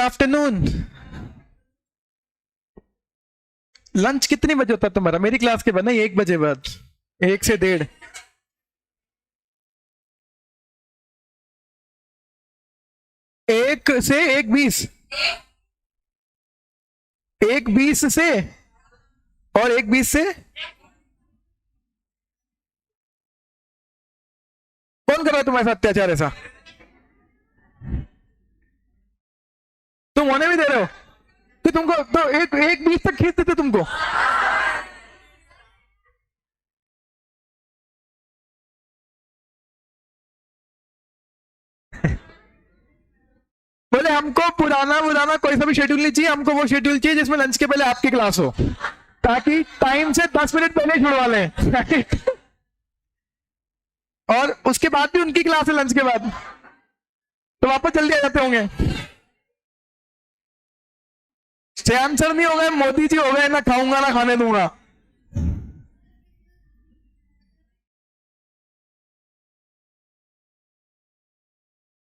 Afternoon. Lunch कितनी बजे होता है तुम्हारा? मेरी क्लास के बाद ना 1 बजे बाद, 1 से 1:30। 1 से 1:20, 1:20 से और 1:20 से कौन कर रहा है तुम्हारे साथ अत्याचार ऐसा? तुम होने भी दे रहे हो कि तुमको तो 1:20 तक खींच देते तुमको। बोले हमको पुराना पुराना कोई सा भी शेड्यूल नहीं चाहिए, हमको वो शेड्यूल चाहिए जिसमें लंच के पहले आपकी क्लास हो, ताकि टाइम से 10 मिनट पहले छुड़वा लें। और उसके बाद भी उनकी क्लास है लंच के बाद, तो वापस जल्दी आ जाते होंगे। श्रेयांश सर नहीं हो गए, मोदी जी हो गए, ना खाऊंगा ना खाने दूंगा।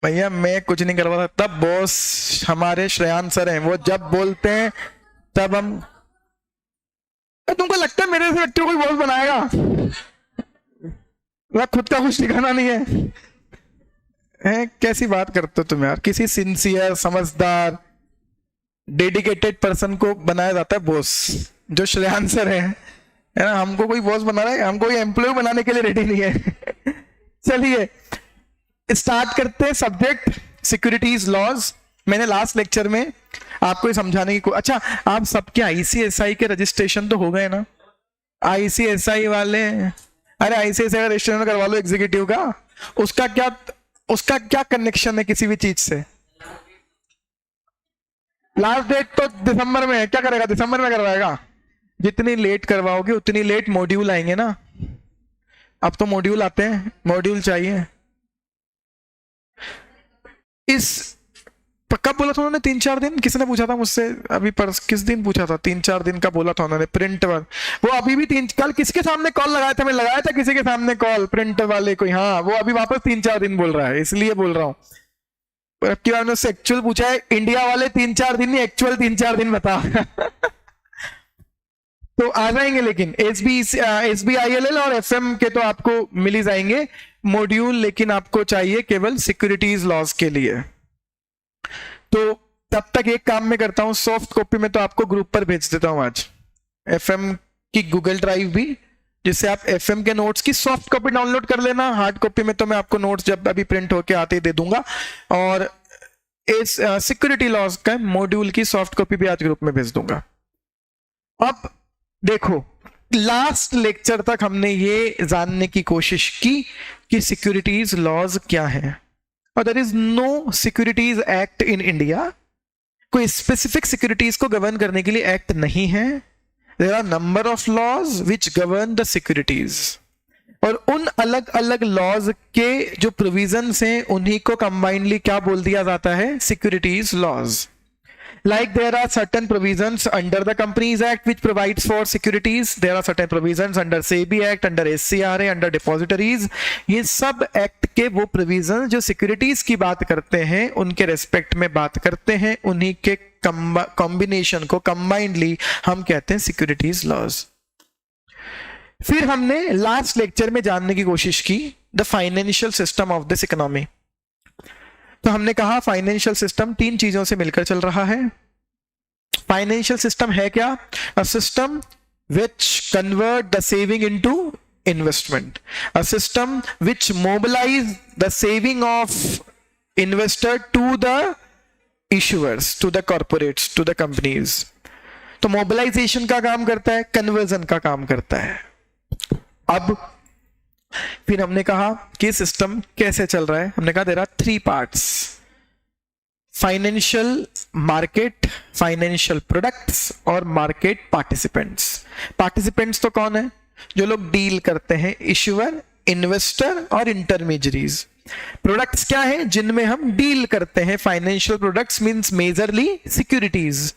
भैया मैं कुछ नहीं करवा सकता, बॉस हमारे श्रेयांश सर हैं, वो जब बोलते हैं तब हम। तुमको लगता है मेरे से व्यक्ति कोई बॉस बनाएगा? खुद का कुछ ठिकाना नहीं है? कैसी बात करते हो तुम यार? किसी सिंसियर समझदार डेडिकेटेड पर्सन को बनाया जाता है बॉस, जो श्रेयांश सर है ना। हमको कोई बॉस बना रहा है? हमको कोई एम्प्लॉय बनाने के लिए रेडी नहीं है। चलिए स्टार्ट करते हैं। Subject securities laws. मैंने लास्ट लेक्चर में आपको समझाने की अच्छा, आप सबके आईसीएसआई के रजिस्ट्रेशन तो हो गए ना? आईसीएसआई वाले, अरे आईसीएसआई का रजिस्ट्रेशन करवा लो एग्जीक्यूटिव का। उसका क्या कनेक्शन है किसी भी चीज से? लास्ट डेट तो दिसंबर में है, क्या करेगा? दिसंबर में करवाएगा। जितनी लेट करवाओगे उतनी लेट मॉड्यूल आएंगे ना। अब तो मॉड्यूल आते हैं, मॉड्यूल चाहिए। इस कब बोला था उन्होंने? 3-4 दिन। किसने पूछा था मुझसे अभी? किस दिन पूछा था? 3-4 दिन का बोला था उन्होंने। प्रिंट वाल वो अभी भी कल किसके सामने कॉल लगाया था? मैं लगाया था किसी के सामने कॉल, प्रिंट वाले कोई। हाँ, वो अभी वापस 3-4 दिन बोल रहा है, इसलिए बोल रहा हूँ। पर अब की बार उससे एक्चुअल पूछा है, इंडिया वाले 3-4 दिन नहीं, एक्चुअल 3-4 दिन बता। तो आ जाएंगे, लेकिन SBILL और FM के तो आपको मिल ही जाएंगे मॉड्यूल, लेकिन आपको चाहिए केवल सिक्योरिटीज लॉज के लिए। तो तब तक एक काम मैं करता हूं, सॉफ्ट कॉपी में तो आपको ग्रुप पर भेज देता हूं आज FM की गूगल ड्राइव भी, जिससे आप FM के नोट्स की सॉफ्ट कॉपी डाउनलोड कर लेना। हार्ड कॉपी में तो मैं आपको नोट्स जब अभी प्रिंट होके आते ही दे दूंगा। और इस सिक्योरिटी लॉज का मॉड्यूल की सॉफ्ट कॉपी भी आज ग्रुप में भेज दूंगा। अब देखो, लास्ट लेक्चर तक हमने ये जानने की कोशिश की कि सिक्योरिटीज लॉज क्या है, और there is no securities act in India. कोई स्पेसिफिक सिक्योरिटीज को गवर्न करने के लिए एक्ट नहीं है। There are number of laws which govern the securities, और उन अलग अलग लॉज के जो प्रोविजंस हैं उन्हीं को कंबाइनली क्या बोल दिया जाता है? Securities laws. Like there are certain provisions under the Companies Act which provides for securities. There are certain provisions under SEBI Act, under SCRA, under depositories. ये सब एक्ट के वो प्रोविजन जो सिक्योरिटीज की बात करते हैं, उनके रेस्पेक्ट में बात करते हैं, उन्हीं के कॉम्बिनेशन को कंबाइंडली हम कहते हैं सिक्योरिटीज लॉज। फिर हमने लास्ट लेक्चर में जानने की कोशिश की the financial system of this economy. तो हमने कहा फाइनेंशियल सिस्टम 3 चीजों से मिलकर चल रहा है। फाइनेंशियल सिस्टम है क्या? A system which convert the saving into investment, a system which mobilise the saving of investor to the issuers, to the corporates, to the companies. तो मोबिलाइजेशन का काम करता है, कन्वर्जन का काम करता है। अब फिर हमने कहा कि सिस्टम कैसे चल रहा है। हमने कहा there are 3 parts: financial market, financial products और मार्केट पार्टिसिपेंट्स। पार्टिसिपेंट्स तो कौन है? जो लोग डील करते हैं, इश्यूअर, इन्वेस्टर और इंटरमीडियरीज। प्रोडक्ट्स क्या है? जिनमें हम डील करते हैं। Financial products means majorly securities.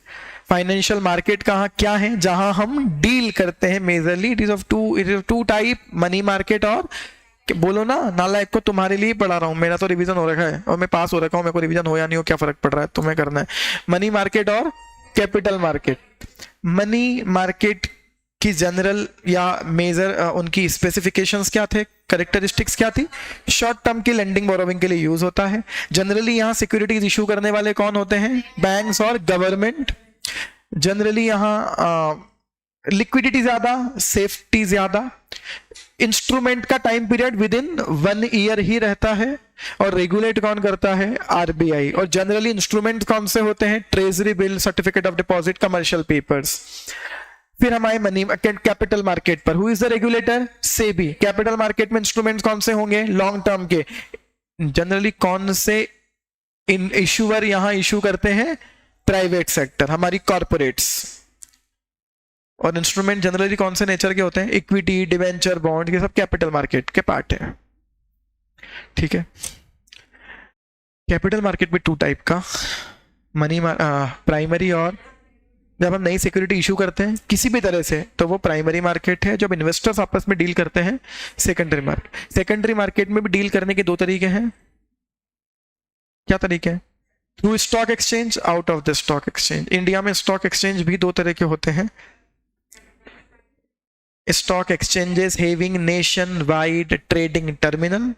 Financial market कहाँ क्या है? जहां हम डील करते हैं majorly. It is of two type, money market और बोलो ना, नालायक को तुम्हारे लिए ही पढ़ा रहा हूँ, मेरा तो रिवीजन हो रखा है और मैं पास हो रखा हूँ, मेरे को रिवीजन हो या नहीं हो क्या फर्क पड़ रहा है, तुम्हें करना है। मनी मार्केट और कैपिटल मार्केट। मनी मार्केट की जनरल या मेजर उनकी स्पेसिफिकेशंस क्या थे, करेक्टरिस्टिक्स क्या थी? शॉर्ट टर्म की लेंडिंग बोरोविंग के लिए यूज होता है। जनरली यहाँ सिक्योरिटीज इशू करने वाले कौन होते हैं? बैंक्स और गवर्नमेंट। जनरली यहाँ लिक्विडिटी ज्यादा, सेफ्टी ज्यादा। इंस्ट्रूमेंट का time period within 1 year ही रहता है और रेगुलेट कौन करता है? आरबीआई। और जनरली इंस्ट्रूमेंट कौन से होते हैं? Treasury bill, certificate of deposit, commercial papers. फिर हमारे मनी कैपिटल मार्केट पर who is the regulator? SEBI. Capital market में इंस्ट्रूमेंट्स कौन से होंगे? लॉन्ग टर्म के। जनरली कौन से इन इशूअर यहां इशू करते हैं? प्राइवेट सेक्टर, हमारी कॉर्पोरेट्स। और इंस्ट्रूमेंट जनरली कौन से नेचर के होते हैं? इक्विटी, डिवेंचर, बॉन्ड, ये सब कैपिटल मार्केट के पार्ट है। ठीक है। कैपिटल मार्केट में 2 टाइप का, मनी प्राइमरी, और जब हम नई सिक्योरिटी इशू करते हैं किसी भी तरह से तो वो प्राइमरी मार्केट है, जब इन्वेस्टर्स आपस में डील करते हैं सेकेंडरी मार्केट। सेकेंडरी मार्केट में भी डील करने के 2 तरीके हैं। क्या तरीके हैं? Through stock exchange, out of the stock exchange. India में स्टॉक एक्सचेंज भी 2 तरह के होते हैं। Stock exchanges having nationwide trading terminal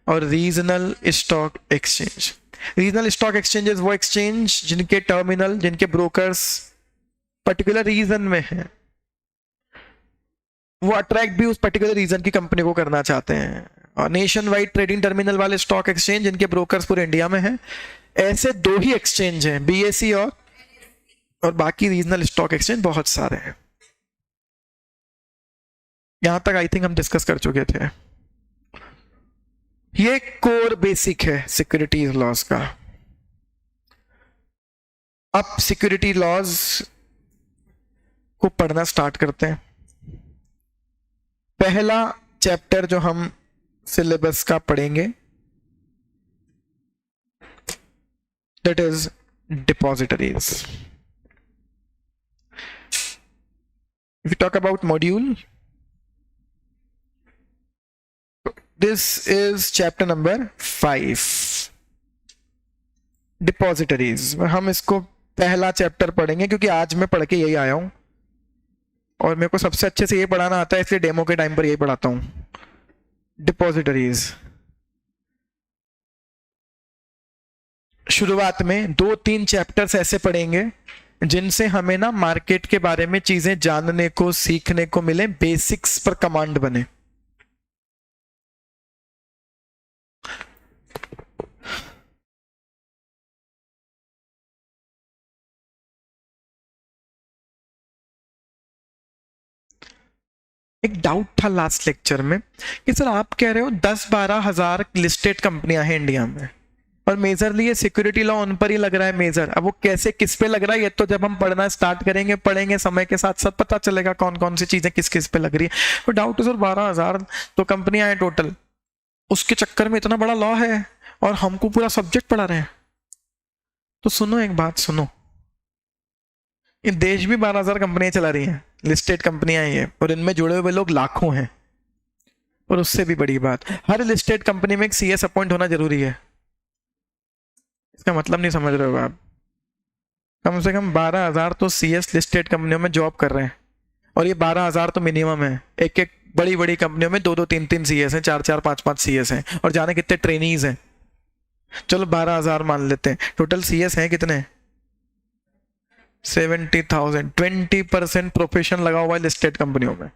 और regional stock exchange. Regional stock exchanges वो एक्सचेंज जिनके टर्मिनल, जिनके ब्रोकर्स पर्टिकुलर रीजन में है, वो अट्रैक्ट भी उस पर्टिकुलर रीजन की कंपनी को करना चाहते हैं। और नेशन वाइड ट्रेडिंग टर्मिनल वाले स्टॉक एक्सचेंज जिनके ब्रोकर्स पूरे इंडिया में हैं। ऐसे 2 ही एक्सचेंज हैं, बीएसई और बाकी रीजनल स्टॉक एक्सचेंज बहुत सारे हैं। यहां तक आई थिंक हम डिस्कस कर चुके थे। ये कोर बेसिक है सिक्योरिटीज लॉज का। अब सिक्योरिटी लॉज को पढ़ना स्टार्ट करते हैं। पहला चैप्टर जो हम सिलेबस का पढ़ेंगे that is depositories. If you talk about module, this is chapter number 5 depositories. हम इसको पहला चैप्टर पढ़ेंगे क्योंकि आज मैं पढ़ के यही आया हूं और मेरे को सबसे अच्छे से ये पढ़ाना आता है, इसलिए डेमो के टाइम पर यही पढ़ाता हूं। डिपॉजिटरीज शुरुआत में 2-3 चैप्टर्स ऐसे पढ़ेंगे जिनसे हमें ना मार्केट के बारे में चीजें जानने को, सीखने को मिले, बेसिक्स पर कमांड बने। एक डाउट था लास्ट लेक्चर में कि सर आप कह रहे हो 10-12 हजार लिस्टेड कंपनियां हैं इंडिया में और मेजरली ये सिक्योरिटी लॉ उन पर ही लग रहा है मेजर। अब वो कैसे, किस पे लग रहा है, ये तो जब हम पढ़ना स्टार्ट करेंगे, पढ़ेंगे, समय के साथ साथ पता चलेगा कौन कौन सी चीजें किस किस पे लग रही है। तो डाउट है सर 12,000 तो कंपनियां हैं टोटल, उसके चक्कर में इतना बड़ा लॉ है और हमको पूरा सब्जेक्ट पढ़ा रहे हैं। तो सुनो एक बात सुनो, इन देश भी 12,000 कंपनियां चला रही हैं, लिस्टेड कंपनियां हैं ये, और इनमें जुड़े हुए लोग लाखों हैं। और उससे भी बड़ी बात, हर लिस्टेड कंपनी में एक सीएस अपॉइंट होना जरूरी है। इसका मतलब नहीं समझ रहे हो आप? कम से कम 12,000 तो सीएस लिस्टेड कंपनियों में जॉब कर रहे हैं और ये 12,000 तो मिनिमम है। एक एक बड़ी बड़ी कंपनियों में 2-2, 3-3 सीएस हैं, 4-4, 5-5 सीएस हैं और जाने कितने ट्रेनीज हैं। चलो 12,000 मान लेते हैं, टोटल सीएस हैं कितने? 70,000। 20% प्रोफेशन लगा हुआ है लिस्टेड कंपनियों में।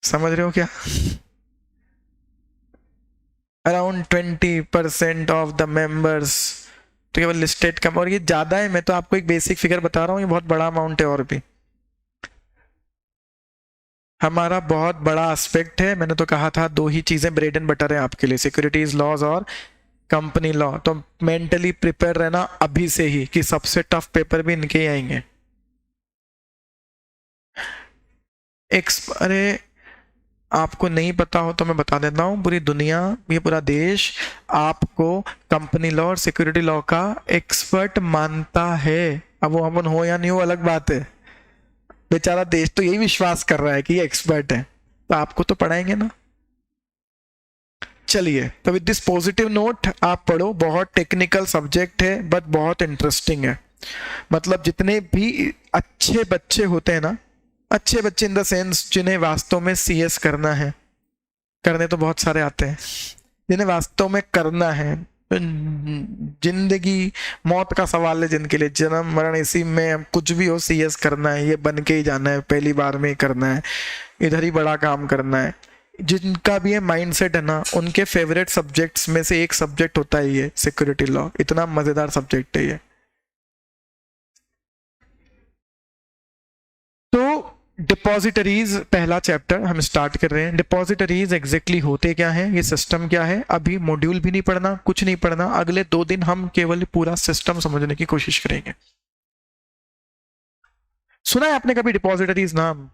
समझ रहे हो क्या? अराउंड 20% ऑफ द मेंबर्स तो केवल लिस्टेड कंपनी, और ये ज्यादा है, मैं तो आपको एक बेसिक फिगर बता रहा हूँ, ये बहुत बड़ा अमाउंट है। और भी हमारा बहुत बड़ा एस्पेक्ट है, मैंने तो कहा था 2 ही चीजें ब्रेड एंड बटर है आपके लिए, सिक्योरिटीज लॉज और कंपनी लॉ। तो मेंटली प्रिपेयर रहना अभी से ही कि सबसे टफ पेपर भी इनके ही आएंगे। अरे आपको नहीं पता हो तो मैं बता देता हूँ, पूरी दुनिया, ये पूरा देश आपको कंपनी लॉ और सिक्योरिटी लॉ का एक्सपर्ट मानता है। अब वो हम हो या नहीं हो अलग बात है, बेचारा देश तो यही विश्वास कर रहा है कि ये एक्सपर्ट है, तो आपको तो पढ़ाएंगे ना। चलिए, तो विद दिस पॉजिटिव नोट आप पढ़ो, बहुत टेक्निकल सब्जेक्ट है बट बहुत इंटरेस्टिंग है। मतलब जितने भी अच्छे बच्चे होते हैं ना, अच्छे बच्चे इन द सेंस जिन्हें वास्तव में सीएस करना है, करने तो बहुत सारे आते हैं, जिन्हें वास्तव में करना है, जिंदगी मौत का सवाल है जिनके लिए, जन्म मरण इसी में, कुछ भी हो सीएस करना है, ये बन के ही जाना है, पहली बार में ही करना है, इधर ही बड़ा काम करना है, जिनका भी ये माइंडसेट है ना, उनके फेवरेट सब्जेक्ट्स में से एक सब्जेक्ट होता है ये सिक्योरिटी लॉ। इतना मजेदार सब्जेक्ट है ये। तो डिपॉजिटरीज पहला चैप्टर हम स्टार्ट कर रहे हैं। डिपॉजिटरीज एग्जैक्टली होते क्या हैं, ये सिस्टम क्या है, अभी मॉड्यूल भी नहीं पढ़ना, कुछ नहीं पढ़ना, अगले 2 दिन हम केवल पूरा सिस्टम समझने की कोशिश करेंगे। सुना है आपने कभी डिपॉजिटरीज नाम?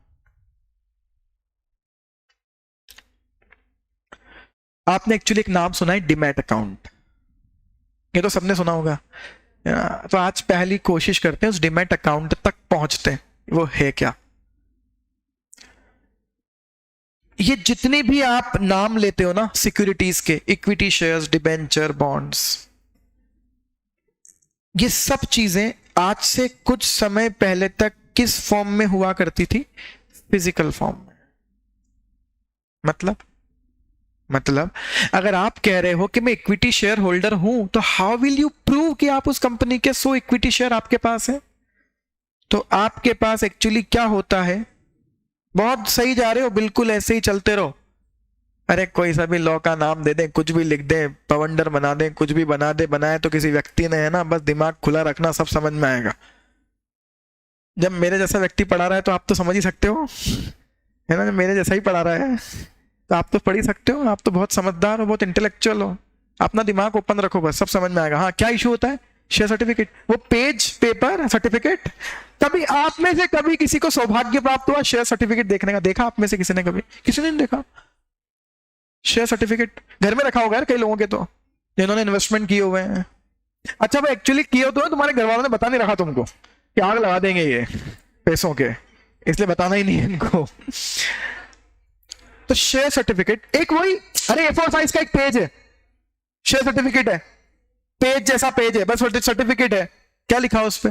आपने एक्चुअली एक नाम सुना है, डिमैट अकाउंट, ये तो सबने सुना होगा। तो आज पहली कोशिश करते हैं उस डिमैट अकाउंट तक पहुंचते हैं, वो है क्या। ये जितने भी आप नाम लेते हो ना सिक्योरिटीज के, इक्विटी शेयर्स, डिबेंचर, बॉन्ड्स, ये सब चीजें आज से कुछ समय पहले तक किस फॉर्म में हुआ करती थी? फिजिकल फॉर्म में। मतलब अगर आप कह रहे हो कि मैं इक्विटी शेयर होल्डर हूं, तो हाउ विल यू प्रूव कि आप उस कंपनी के 100 इक्विटी शेयर आपके पास है? तो आपके पास एक्चुअली क्या होता है, बहुत सही जा रहे हो, बिल्कुल ऐसे ही चलते रहो। अरे कोई सा भी लॉ का नाम दे दें, कुछ भी लिख दें, पवंडर बना दें, कुछ भी बना दे, बनाए तो किसी व्यक्ति ने, है ना, बस दिमाग खुला रखना, सब समझ में आएगा। जब मेरे जैसा व्यक्ति पढ़ा रहा है तो आप तो समझ ही सकते हो, है ना, जब मेरे जैसा ही पढ़ा रहा है तो आप तो पढ़ ही सकते हो, आप तो बहुत समझदार हो, बहुत इंटेलेक्चुअल हो, अपना दिमाग ओपन रखो, बस सब समझ में आएगा। हाँ, क्या इशू होता है? शेयर सर्टिफिकेट, वो पेज पेपर सर्टिफिकेट। कभी आप में से कभी किसी को सौभाग्य प्राप्त हुआ शेयर सर्टिफिकेट देखने का? देखा आप में से किसी ने? कभी किसी ने नहीं देखा शेयर सर्टिफिकेट? घर में रखा होगा यार कई लोगों के, तो जिन्होंने इन्वेस्टमेंट किए हुए हैं। अच्छा, वो एक्चुअली किए तो तुम्हारे घर वालों ने बता नहीं रखा तुमको कि आग लगा देंगे ये पैसों के, इसलिए बताना ही नहीं है इनको। तो शेयर सर्टिफिकेट एक वही, अरे A4 साइज का एक पेज है, शेयर सर्टिफिकेट है, पेज जैसा पेज है, बस सर्टिफिकेट है। क्या लिखा उस पे?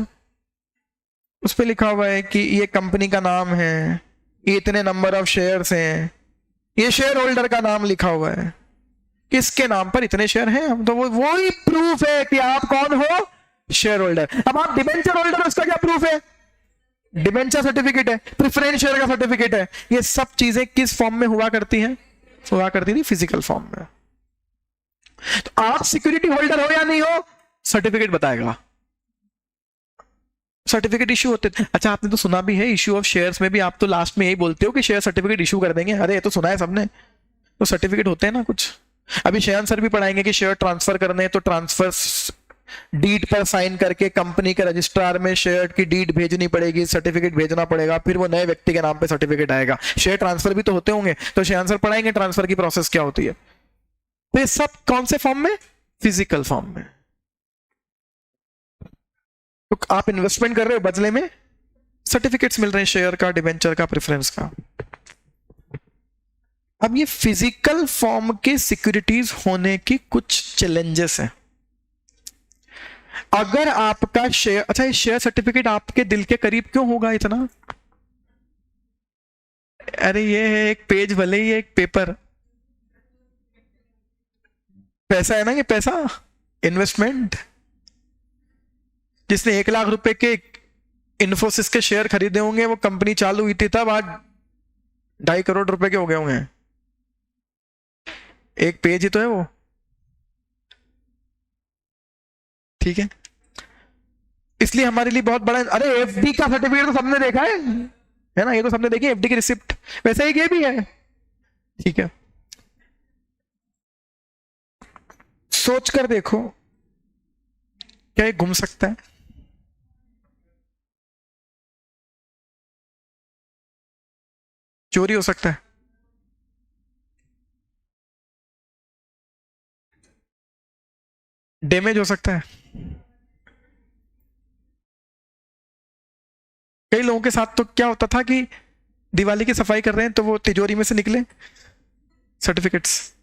उस पे लिखा हुआ है कि ये कंपनी का नाम है, ये इतने नंबर ऑफ शेयर्स हैं, ये शेयर होल्डर का नाम लिखा हुआ है, किसके नाम पर इतने शेयर हैं, तो वो ही प्रूफ है कि आप कौन हो, शेयर होल्डर। अब आप डिबेंचर होल्डर, उसका क्या प्रूफ है? डिबेंचर सर्टिफिकेट है, प्रेफरेंस शेयर का सर्टिफिकेट है। ये सब चीजें किस फॉर्म में हुआ करती हैं? हुआ करती थी फिजिकल फॉर्म में। तो आप सिक्योरिटी होल्डर हो या नहीं हो, सर्टिफिकेट बताएगा। सर्टिफिकेट इशू होते थे। अच्छा, आपने तो सुना भी है इशू ऑफ शेयर्स में भी आप तो लास्ट में यही बोलते हो कि शेयर सर्टिफिकेट इशू कर देंगे। अरे ये तो सुना है सबने, तो सर्टिफिकेट होते हैं ना कुछ। अभी शेयन सर भी पढ़ाएंगे कि शेयर ट्रांसफर करने हैं तो ट्रांसफर डीड पर साइन करके कंपनी के रजिस्ट्रार में शेयर की डीड भेजनी पड़ेगी, सर्टिफिकेट भेजना पड़ेगा, फिर वो नए व्यक्ति के नाम पे सर्टिफिकेट आएगा। शेयर ट्रांसफर भी तो होते होंगे, तो शेयन सर पढ़ाएंगे ट्रांसफर की प्रोसेस क्या होती है। तो ये सब कौन से फॉर्म में? फिजिकल फॉर्म में। तो आप इन्वेस्टमेंट कर रहे हो, बदले में सर्टिफिकेट्स मिल रहे हैं, शेयर का, डिबेंचर का, प्रेफरेंस का। अब ये फिजिकल फॉर्म के सिक्योरिटीज होने की कुछ चैलेंजेस हैं। अगर आपका शेयर, अच्छा ये शेयर सर्टिफिकेट आपके दिल के करीब क्यों होगा इतना? अरे ये है एक पेज, भले ही एक पेपर, पैसा है ना, ये पैसा, इन्वेस्टमेंट। जिसने 1 लाख रुपए के इन्फोसिस के शेयर खरीदे होंगे, वो कंपनी चालू हुई थी तब, आज 2.5 करोड़ रुपए के हो गए होंगे। एक पेज ही तो है वो, ठीक है। इसलिए हमारे लिए बहुत बड़ा। अरे एफडी का सर्टिफिकेट तो सबने देखा है ना, ये तो सबने देखी एफडी की रिसिप्ट, वैसे ही ये भी है, ठीक है। सोच कर देखो, क्या ये घूम सकता है? चोरी हो सकता है, डैमेज हो सकता है, कई लोगों के साथ तो क्या होता था कि दिवाली की सफाई कर रहे हैं तो वो तिजोरी में से निकले सर्टिफिकेट्स।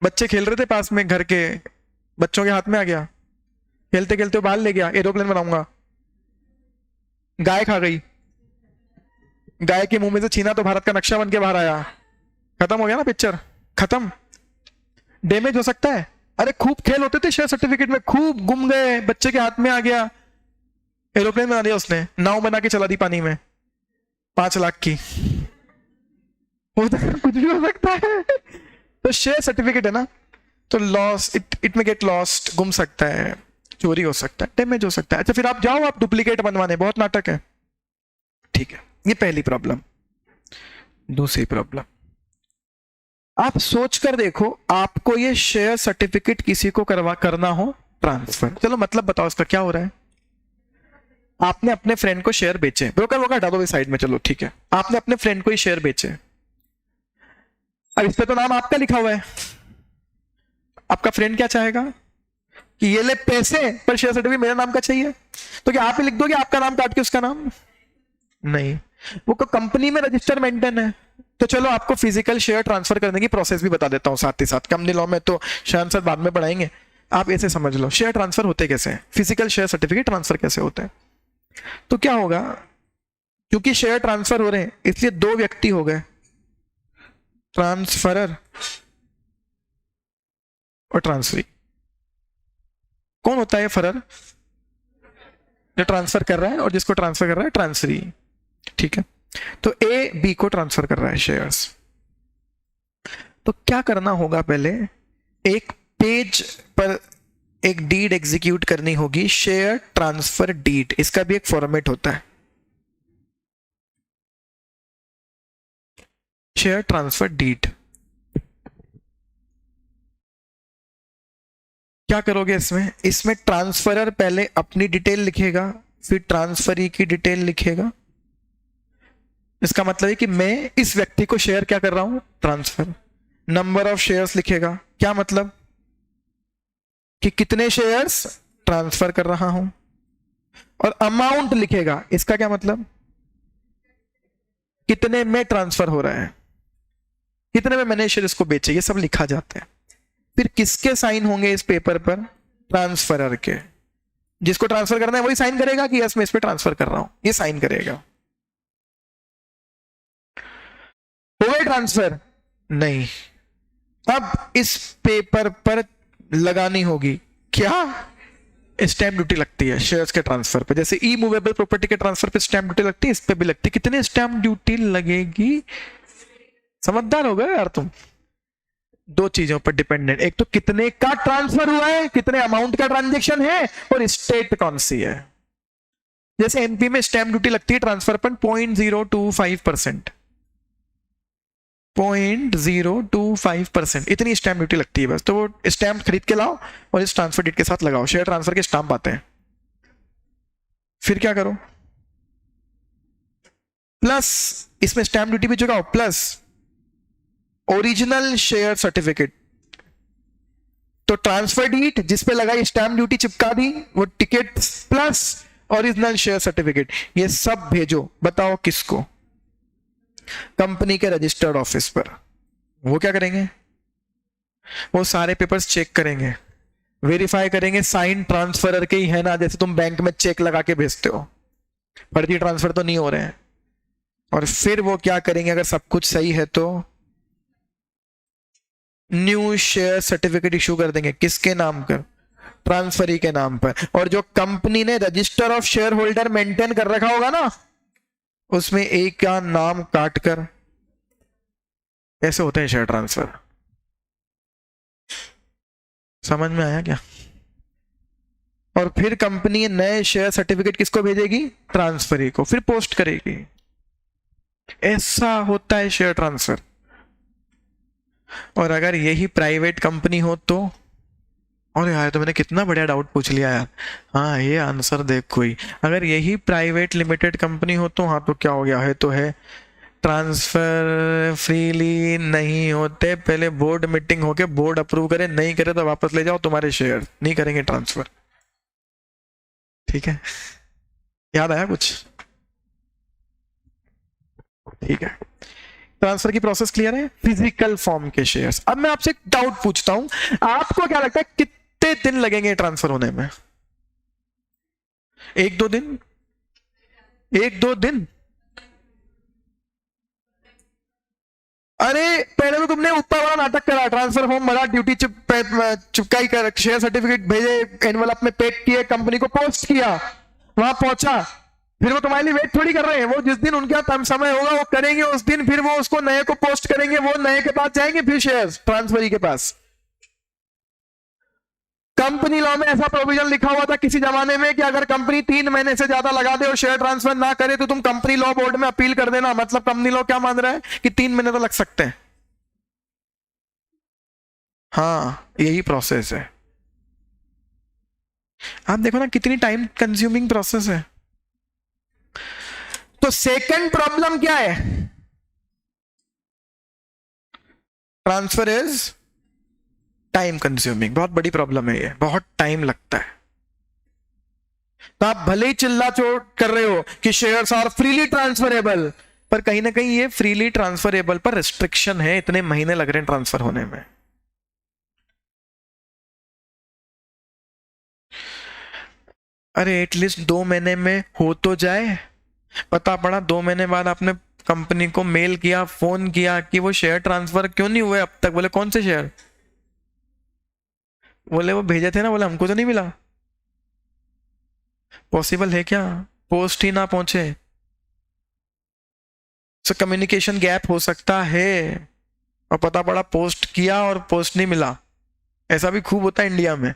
बच्चे खेल रहे थे पास में घर के, बच्चों के हाथ में आ गया, खेलते खेलते बाल ले गया, एरोप्लेन बनाऊंगा, गाय खा गई, गाय के मुंह में से छीना तो भारत का नक्शा बन के बाहर आया, खत्म हो गया ना पिक्चर, खत्म। डैमेज हो सकता है। अरे खूब खेल होते थे शेयर सर्टिफिकेट में, खूब गुम गए, बच्चे के हाथ में आ गया, एरोप्लेन बना दिया उसने, नाव बना के चला दी पानी में 5 लाख की, कुछ भी हो सकता है। तो शेयर सर्टिफिकेट है ना, तो लॉस, इट में गेट लॉस्ट, गुम सकता है, चोरी हो सकता है, डैमेज हो सकता है। अच्छा फिर आप जाओ, आप डुप्लीकेट बनवाने, बहुत नाटक है। ठीक है, ये पहली प्रॉब्लम। दूसरी प्रॉब्लम, आप सोच कर देखो, आपको ये शेयर सर्टिफिकेट किसी को करना हो ट्रांसफर, चलो मतलब बताओ इसका क्या हो रहा है। आपने अपने फ्रेंड को शेयर बेचे, ब्रोकर वो हटा दो भी साइड में, चलो ठीक है, आपने अपने फ्रेंड को ही शेयर बेचे। अब इस पे तो नाम आपका लिखा हुआ है, आपका फ्रेंड क्या चाहेगा कि ये ले पैसे, पर शेयर सर्टिफिकेट मेरे नाम का चाहिए, तो क्या आप ही लिख दोगे आपका नाम काट के उसका नाम? नहीं, वो कंपनी में रजिस्टर मेंटेन है। तो चलो आपको फिजिकल शेयर ट्रांसफर करने की प्रोसेस भी बता देता हूं साथ ही साथ, कंपनी लॉ में तो शायद सर बाद में पढ़ाएंगे, आप ऐसे समझ लो शेयर ट्रांसफर होते कैसे हैं, फिजिकल शेयर सर्टिफिकेट ट्रांसफर कैसे होते हैं। तो क्या होगा, क्योंकि शेयर ट्रांसफर हो रहे हैं इसलिए 2 व्यक्ति हो गए, ट्रांसफरर और ट्रांसफरी। कौन होता है फरर? जो ट्रांसफर कर रहा है, और जिसको ट्रांसफर कर रहा है ट्रांसफरी। ठीक है, तो ए बी को ट्रांसफर कर रहा है शेयर्स। तो क्या करना होगा, पहले एक पेज पर एक डीड एग्जीक्यूट करनी होगी, शेयर ट्रांसफर डीड, इसका भी एक फॉर्मेट होता है, शेयर ट्रांसफर डीड। क्या करोगे इसमें ट्रांसफरर पहले अपनी डिटेल लिखेगा, फिर ट्रांसफरी की डिटेल लिखेगा। इसका मतलब है कि मैं इस व्यक्ति को शेयर क्या कर रहा हूं, ट्रांसफर। नंबर ऑफ शेयर्स लिखेगा, क्या मतलब कि कितने शेयर्स ट्रांसफर कर रहा हूं, और अमाउंट लिखेगा, इसका क्या मतलब कितने में ट्रांसफर हो रहा है, कितने में मैंने शेयर इसको बेचे, ये सब लिखा जाता है। फिर किसके साइन होंगे इस पेपर पर, ट्रांसफरर के। जिसको ट्रांसफर करना है वही साइन करेगा कि यस मैं इस पे ट्रांसफर कर रहा हूं, ये साइन करेगा। हो गए ट्रांसफर? नहीं, अब इस पेपर पर लगानी होगी क्या, स्टैंप ड्यूटी लगती है शेयर्स के ट्रांसफर पे, जैसे ई मूवेबल प्रॉपर्टी के ट्रांसफर पे स्टैंप ड्यूटी लगती है, इस पे भी लगती है। कितने स्टैंप ड्यूटी लगेगी, समझदार हो गए यार तुम। 2 चीजों पर डिपेंडेंट, एक तो कितने का ट्रांसफर हुआ है, कितने अमाउंट का ट्रांजेक्शन है, और स्टेट कौन सी है। जैसे एमपी में स्टैंप ड्यूटी लगती है ट्रांसफर पर 0.025%, 0.025%, इतनी स्टैंप ड्यूटी लगती है बस। तो वो स्टैंप खरीद के लाओ और इस ट्रांसफर डेट के साथ लगाओ, शेयर ट्रांसफर के स्टैंप आते हैं। फिर क्या करो, प्लस इसमें स्टैंप ड्यूटी भी चुकाओ, प्लस ओरिजिनल शेयर सर्टिफिकेट। तो ट्रांसफर डीट जिसपे लगाई स्टैंप ड्यूटी चिपका दी, वो ticket plus original share certificate, ये सब भेजो। बताओ किसको, कंपनी के रजिस्टर्ड ऑफिस पर। वो क्या करेंगे, वो सारे पेपर्स चेक करेंगे, वेरीफाई करेंगे साइन ट्रांसफरर के ही है ना, जैसे तुम बैंक में चेक लगा के भेजते हो, फर्जी ट्रांसफर तो नहीं हो रहे हैं। और फिर वो क्या करेंगे, अगर सब कुछ सही है तो न्यू शेयर सर्टिफिकेट इशू कर देंगे, किसके नाम पर, ट्रांसफरी के नाम पर। और जो कंपनी ने register of share holder maintain कर रखा होगा ना, उसमें एक का नाम काटकर। ऐसे होते हैं शेयर ट्रांसफर। समझ में आया क्या? और फिर कंपनी नए शेयर सर्टिफिकेट किसको भेजेगी, ट्रांसफरी को, फिर पोस्ट करेगी। ऐसा होता है शेयर ट्रांसफर। और अगर यही प्राइवेट कंपनी हो तो, और यार तो मैंने कितना बढ़िया डाउट पूछ लिया यार, हाँ ये आंसर देख कोई, अगर यही प्राइवेट लिमिटेड कंपनी हो तो, हाँ तो क्या हो गया, है तो है, ट्रांसफर फ्रीली नहीं होते, पहले बोर्ड मीटिंग होके बोर्ड अप्रूव करे, नहीं करे तो वापस ले जाओ तुम्हारे शेयर, नहीं करेंगे ट्रांसफर। ठीक है, याद आया कुछ? ठीक है, ट्रांसफर की प्रोसेस क्लियर है। फिजिकल फॉर्म के शेयर्स। अब मैं आपसे एक डाउट पूछता हूं, आपको क्या लगता है कितने दिन लगेंगे ट्रांसफर होने में? 1-2 दिन? 1-2 दिन? अरे पहले तो तुमने ऊपर वाला नाटक करा, ट्रांसफर फॉर्म भरा, ड्यूटी चिपकाई कर, शेयर सर्टिफिकेट भेजे, एनवलप में पैक किए, कंपनी को पोस्ट किया, वहां पहुंचा, फिर वो तुम्हारे लिए वेट थोड़ी कर रहे हैं। वो जिस दिन उनका समय होगा वो करेंगे, उस दिन फिर वो उसको नए को पोस्ट करेंगे, वो नए के पास जाएंगे, फिर शेयर ट्रांसफरी के पास। कंपनी लॉ में ऐसा प्रोविजन लिखा हुआ था किसी जमाने में कि अगर कंपनी 3 महीने से ज्यादा लगा दे और शेयर ट्रांसफर ना करे तो तुम कंपनी लॉ बोर्ड में अपील कर देना। मतलब कंपनी लॉ क्या मान रहा है कि 3 महीने तो लग सकते हैं। हाँ, यही प्रोसेस है। आप देखो ना कितनी टाइम कंज्यूमिंग प्रोसेस है। तो सेकंड प्रॉब्लम क्या है? Transfer is time consuming. बहुत बड़ी प्रॉब्लम है ये, बहुत टाइम लगता है। तो आप भले ही चिल्ला चोट कर रहे हो कि शेयर्स आर फ्रीली ट्रांसफरेबल, पर कहीं ना कहीं ये फ्रीली ट्रांसफरेबल पर रिस्ट्रिक्शन है, इतने महीने लग रहे हैं ट्रांसफर होने में। अरे एटलीस्ट 2 महीने में हो तो जाए। पता पड़ा 2 महीने बाद आपने कंपनी को मेल किया, फोन किया कि वो शेयर ट्रांसफर क्यों नहीं हुए अब तक। बोले कौन से शेयर? बोले वो भेजे थे ना। बोले हमको तो नहीं मिला। पॉसिबल है क्या? पोस्ट ही ना पहुंचे। सो कम्युनिकेशन गैप हो सकता है, और पता पड़ा पोस्ट किया और पोस्ट नहीं मिला। ऐसा भी खूब होता है इंडिया में।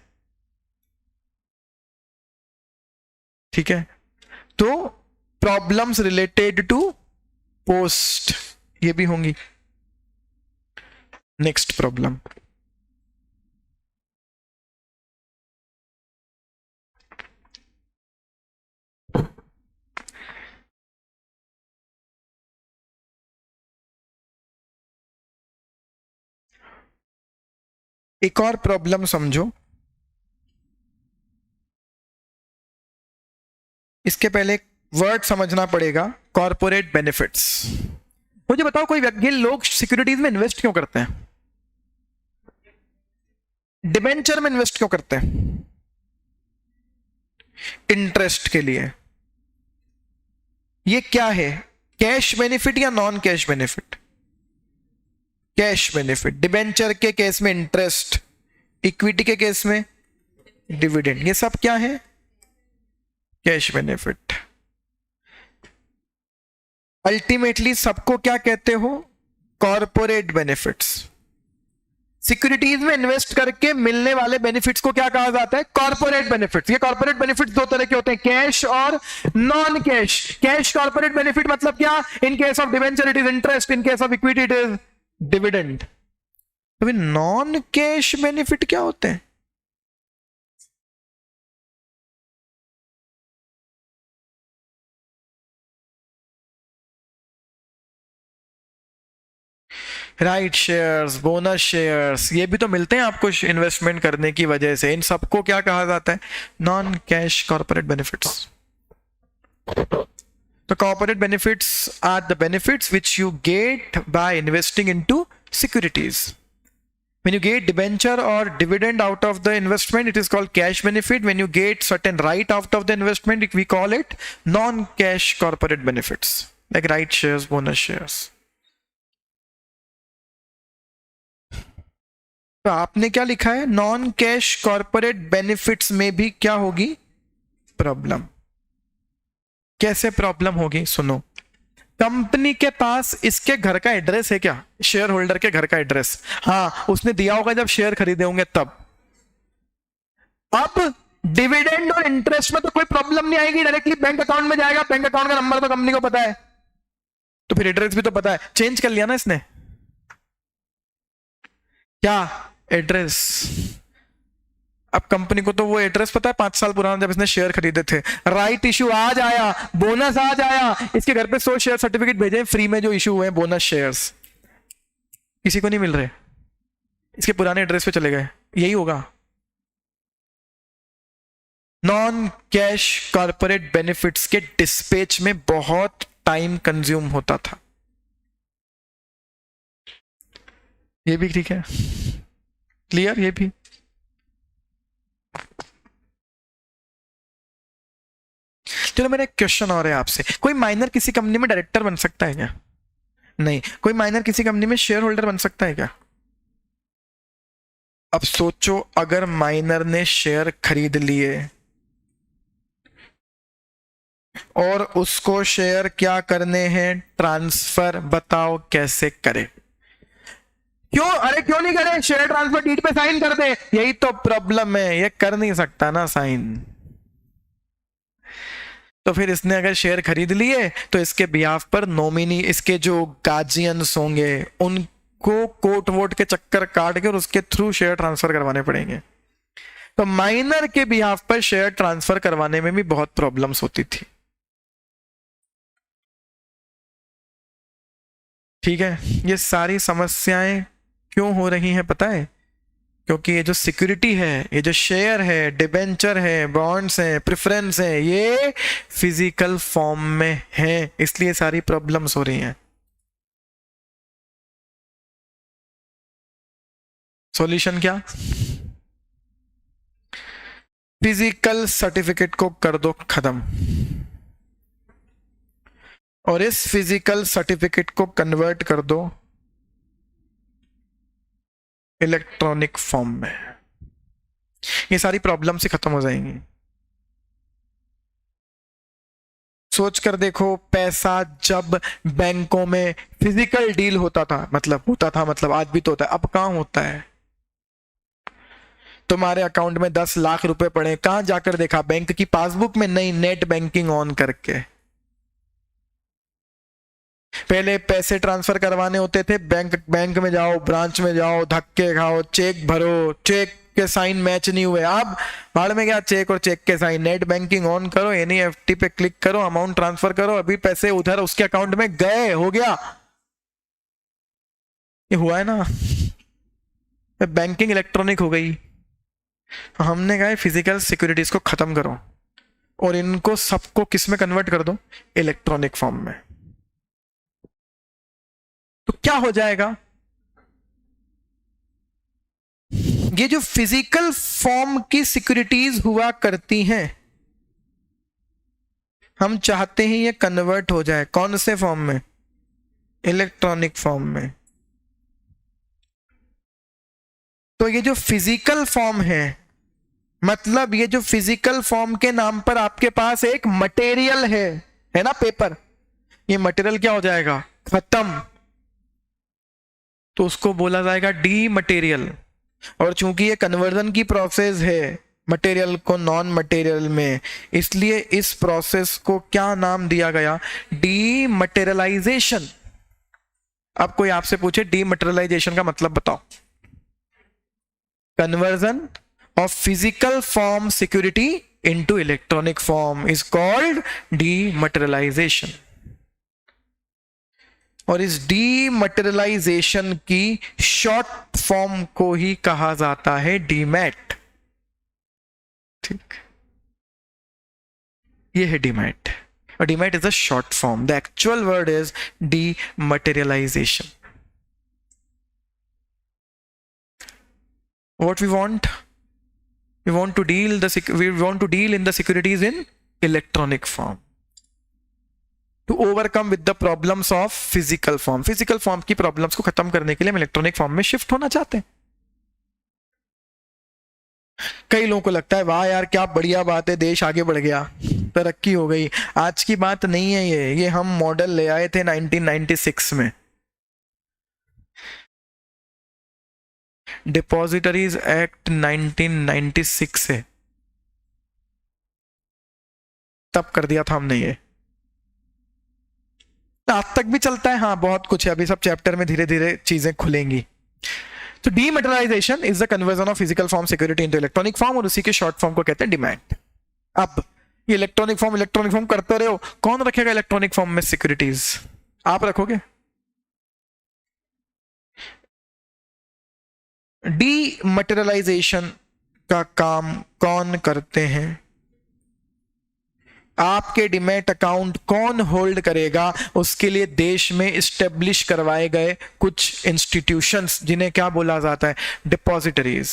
ठीक है, तो प्रॉब्लम्स रिलेटेड टू पोस्ट ये भी होंगी। नेक्स्ट प्रॉब्लम, एक और प्रॉब्लम समझो। इसके पहले एक वर्ड समझना पड़ेगा, कॉर्पोरेट बेनिफिट्स। मुझे बताओ कोई व्यक्ति, लोग सिक्योरिटीज में इन्वेस्ट क्यों करते हैं? डिबेंचर में इन्वेस्ट क्यों करते हैं? इंटरेस्ट के लिए। ये क्या है, कैश बेनिफिट या non cash benefit? Cash benefit. Debenture के केस में इंटरेस्ट, इक्विटी के केस में डिविडेंड। ये सब क्या है? Cash benefit. अल्टीमेटली सबको क्या कहते हो? Corporate benefits. सिक्योरिटीज में इन्वेस्ट करके मिलने वाले बेनिफिट्स को क्या कहा जाता है? Corporate benefits. ये कॉर्पोरेट बेनिफिट्स दो तरह के होते हैं, कैश और non cash. Cash corporate benefit मतलब क्या? In case of debenture it is interest, in case of equity it is dividend. तो नॉन कैश बेनिफिट क्या होते हैं? राइट शेयर्स, बोनस शेयर्स, ये भी तो मिलते हैं आपको इन्वेस्टमेंट करने की वजह से। इन सबको क्या कहा जाता है? Non cash corporate benefits. तो corporate benefits are the benefits which you get by investing into securities. When you get debenture or dividend out of the investment, it is called cash benefit. When you get certain right out of the investment, we call it non-cash corporate benefits, like right shares, bonus shares. तो आपने क्या लिखा है? Non cash corporate benefits में भी क्या होगी? Problem. कैसे प्रॉब्लम होगी? सुनो, कंपनी के पास इसके घर का एड्रेस है क्या? शेयर होल्डर के घर का एड्रेस? हाँ, उसने दिया होगा जब शेयर खरीदे होंगे तब। अब डिविडेंड और इंटरेस्ट में तो कोई प्रॉब्लम नहीं आएगी, डायरेक्टली बैंक अकाउंट में जाएगा। बैंक अकाउंट का नंबर तो कंपनी को पता है, तो फिर एड्रेस भी तो पता है। चेंज कर लिया ना इसने, क्या एड्रेस। अब कंपनी को तो वो एड्रेस पता है 5 साल पुराना, जब इसने शेयर खरीदे थे। राइट इश्यू आज आया, बोनस आज आया, इसके घर पे 100 शेयर सर्टिफिकेट भेजे फ्री में जो इश्यू हुए बोनस शेयर्स, किसी को नहीं मिल रहे, इसके पुराने एड्रेस पे चले गए। यही होगा। नॉन कैश कॉर्पोरेट बेनिफिट्स के डिस्पैच में बहुत टाइम कंज्यूम होता था। ये भी ठीक है, क्लियर ये भी। चलो मेरा एक क्वेश्चन और है आपसे, कोई माइनर किसी कंपनी में डायरेक्टर बन सकता है क्या? नहीं। कोई माइनर किसी कंपनी में शेयर होल्डर बन सकता है क्या? अब सोचो, अगर माइनर ने शेयर खरीद लिए और उसको शेयर क्या करने हैं, ट्रांसफर, बताओ कैसे करे? क्यों? अरे क्यों नहीं करे? शेयर ट्रांसफर डीड पे साइन कर दे। यही तो प्रॉब्लम है, ये कर नहीं सकता ना साइन। तो फिर इसने अगर शेयर खरीद लिए तो इसके बिहाफ पर नॉमिनी, इसके जो गार्जियंस होंगे, उनको कोर्ट वोट के चक्कर काट के और उसके थ्रू शेयर ट्रांसफर करवाने पड़ेंगे। तो माइनर के बिहाफ पर शेयर ट्रांसफर करवाने में भी बहुत प्रॉब्लम्स होती थी। ठीक है, ये सारी समस्याएं क्यों हो रही हैं पता है? क्योंकि ये जो सिक्योरिटी है, ये जो शेयर है, डिबेंचर है, बॉन्ड्स हैं, प्रेफरेंस है, ये फिजिकल फॉर्म में है, इसलिए सारी प्रॉब्लम्स हो रही हैं। सॉल्यूशन क्या? फिजिकल सर्टिफिकेट को कर दो खत्म, और इस फिजिकल सर्टिफिकेट को कन्वर्ट कर दो इलेक्ट्रॉनिक फॉर्म में। ये सारी प्रॉब्लम से खत्म हो जाएंगी। सोच कर देखो, पैसा जब बैंकों में फिजिकल डील होता था, मतलब आज भी तो होता है, अब कहां होता है? तुम्हारे अकाउंट में 10 लाख रुपए पड़े, कहां जाकर देखा? बैंक की पासबुक में? नहीं, नेट बैंकिंग ऑन करके। पहले पैसे ट्रांसफर करवाने होते थे, बैंक में जाओ, ब्रांच में जाओ, धक्के खाओ, चेक भरो, चेक के साइन मैच नहीं हुए, अब भाड़ में गया चेक और चेक के साइन। नेट बैंकिंग ऑन करो, एनईएफटी पे क्लिक करो, अमाउंट ट्रांसफर करो, अभी पैसे उधर उसके अकाउंट में गए, हो गया। ये हुआ है ना, बैंकिंग इलेक्ट्रॉनिक हो गई। हमने कहा फिजिकल सिक्योरिटीज को खत्म करो और इनको सबको किस में कन्वर्ट कर दो? इलेक्ट्रॉनिक फॉर्म में। तो क्या हो जाएगा? ये जो फिजिकल फॉर्म की सिक्योरिटीज हुआ करती हैं, हम चाहते हैं ये कन्वर्ट हो जाए कौन से फॉर्म में? इलेक्ट्रॉनिक फॉर्म में। तो ये जो फिजिकल फॉर्म है, मतलब ये जो फिजिकल फॉर्म के नाम पर आपके पास एक मटेरियल है ना, पेपर, ये मटेरियल क्या हो जाएगा? खत्म। तो उसको बोला जाएगा डी मटेरियल। और चूंकि ये कन्वर्जन की प्रोसेस है मटेरियल को नॉन मटेरियल में, इसलिए इस प्रोसेस को क्या नाम दिया गया? डीमटेरियलाइजेशन। अब कोई आपसे पूछे डीमटेरियलाइजेशन का मतलब बताओ? Conversion of physical form security into electronic form is called dematerialization। और इस डीमटेरियलाइजेशन की शॉर्ट फॉर्म को ही कहा जाता है डीमैट। ठीक, ये है डीमैट, और demat is a short form, the actual word is dematerialisation. What we want? We want to deal in the securities in electronic form to overcome with the problems of physical form। physical form की problems को खत्म करने के लिए हम electronic form में shift होना चाहते हैं। कई लोगों को लगता है वाह यार क्या बढ़िया बात है, देश आगे बढ़ गया, तरक्की हो गई। आज की बात नहीं है ये हम मॉडल ले आए थे 1996 में। डिपॉजिटरीज एक्ट 1996 है, तब कर दिया था हमने ये। आज तक भी चलता है, हाँ बहुत कुछ है, अभी सब चैप्टर में धीरे धीरे चीजें खुलेंगी। तो dematerialisation is the conversion of physical form security into electronic form, और उसी के शॉर्ट फॉर्म को कहते हैं डिमैट। अब ये इलेक्ट्रॉनिक फॉर्म करते रहो, कौन रखेगा इलेक्ट्रॉनिक फॉर्म में सिक्योरिटीज? आप रखोगे? डीमटेरियलाइजेशन का काम कौन करते हैं? आपके डिमैट अकाउंट कौन होल्ड करेगा, उसके लिए देश में इस्टेब्लिश करवाए गए कुछ इंस्टीट्यूशंस जिन्हें क्या बोला जाता है, depositories.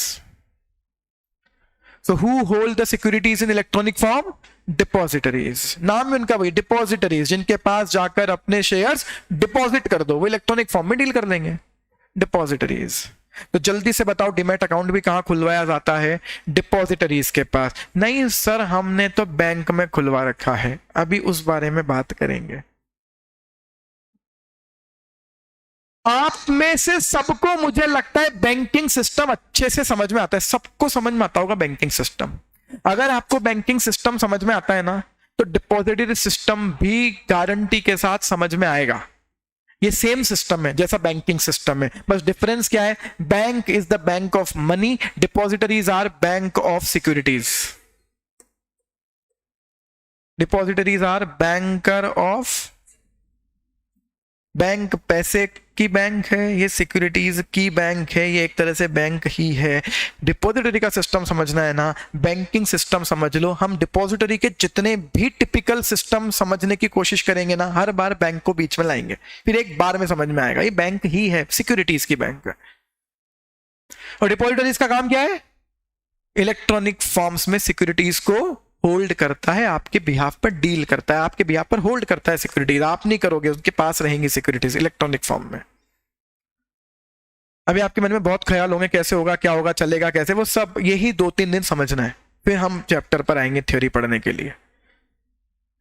So who hold the securities in electronic form, depositories. नाम है उनका वही, डिपॉजिटरीज, जिनके पास जाकर अपने शेयर्स डिपॉजिट कर दो, वो इलेक्ट्रॉनिक फॉर्म में डील कर लेंगे, डिपॉजिटरीज। तो जल्दी से बताओ डिमैट अकाउंट भी कहां खुलवाया जाता है, डिपॉजिटरीज के पास। नहीं सर हमने तो बैंक में खुलवा रखा है, अभी उस बारे में बात करेंगे। आप में से सबको मुझे लगता है बैंकिंग सिस्टम अच्छे से समझ में आता है, सबको समझ में आता होगा बैंकिंग सिस्टम। अगर आपको बैंकिंग सिस्टम समझ में आता है ना, तो डिपॉजिटरी सिस्टम भी गारंटी के साथ समझ में आएगा। ये सेम सिस्टम है जैसा बैंकिंग सिस्टम है, बस डिफरेंस क्या है, bank is the bank of money, depositories are bank of securities. Depositories are banker of, bank पैसे की बैंक है, ये सिक्योरिटीज की बैंक है, ये एक तरह से बैंक ही है। डिपॉजिटरी का सिस्टम समझना है ना, बैंकिंग सिस्टम समझ लो। हम डिपॉजिटरी के जितने भी टिपिकल सिस्टम समझने की कोशिश करेंगे ना, हर बार बैंक को बीच में लाएंगे, फिर एक बार में समझ में आएगा ये बैंक ही है, सिक्योरिटीज की बैंक है। और डिपॉजिटरीज का काम क्या है, इलेक्ट्रॉनिक फॉर्म्स में सिक्योरिटीज को होल्ड करता है, आपके बिहाफ पर डील करता है, आपके बिहाफ पर होल्ड करता है सिक्योरिटीज। आप नहीं करोगे, उसके पास रहेंगी सिक्योरिटीज इलेक्ट्रॉनिक फॉर्म में। अभी आपके मन में बहुत ख्याल होंगे कैसे होगा, क्या होगा, चलेगा कैसे, वो सब यही 2-3 दिन समझना है, फिर हम चैप्टर पर आएंगे थ्योरी पढ़ने के लिए।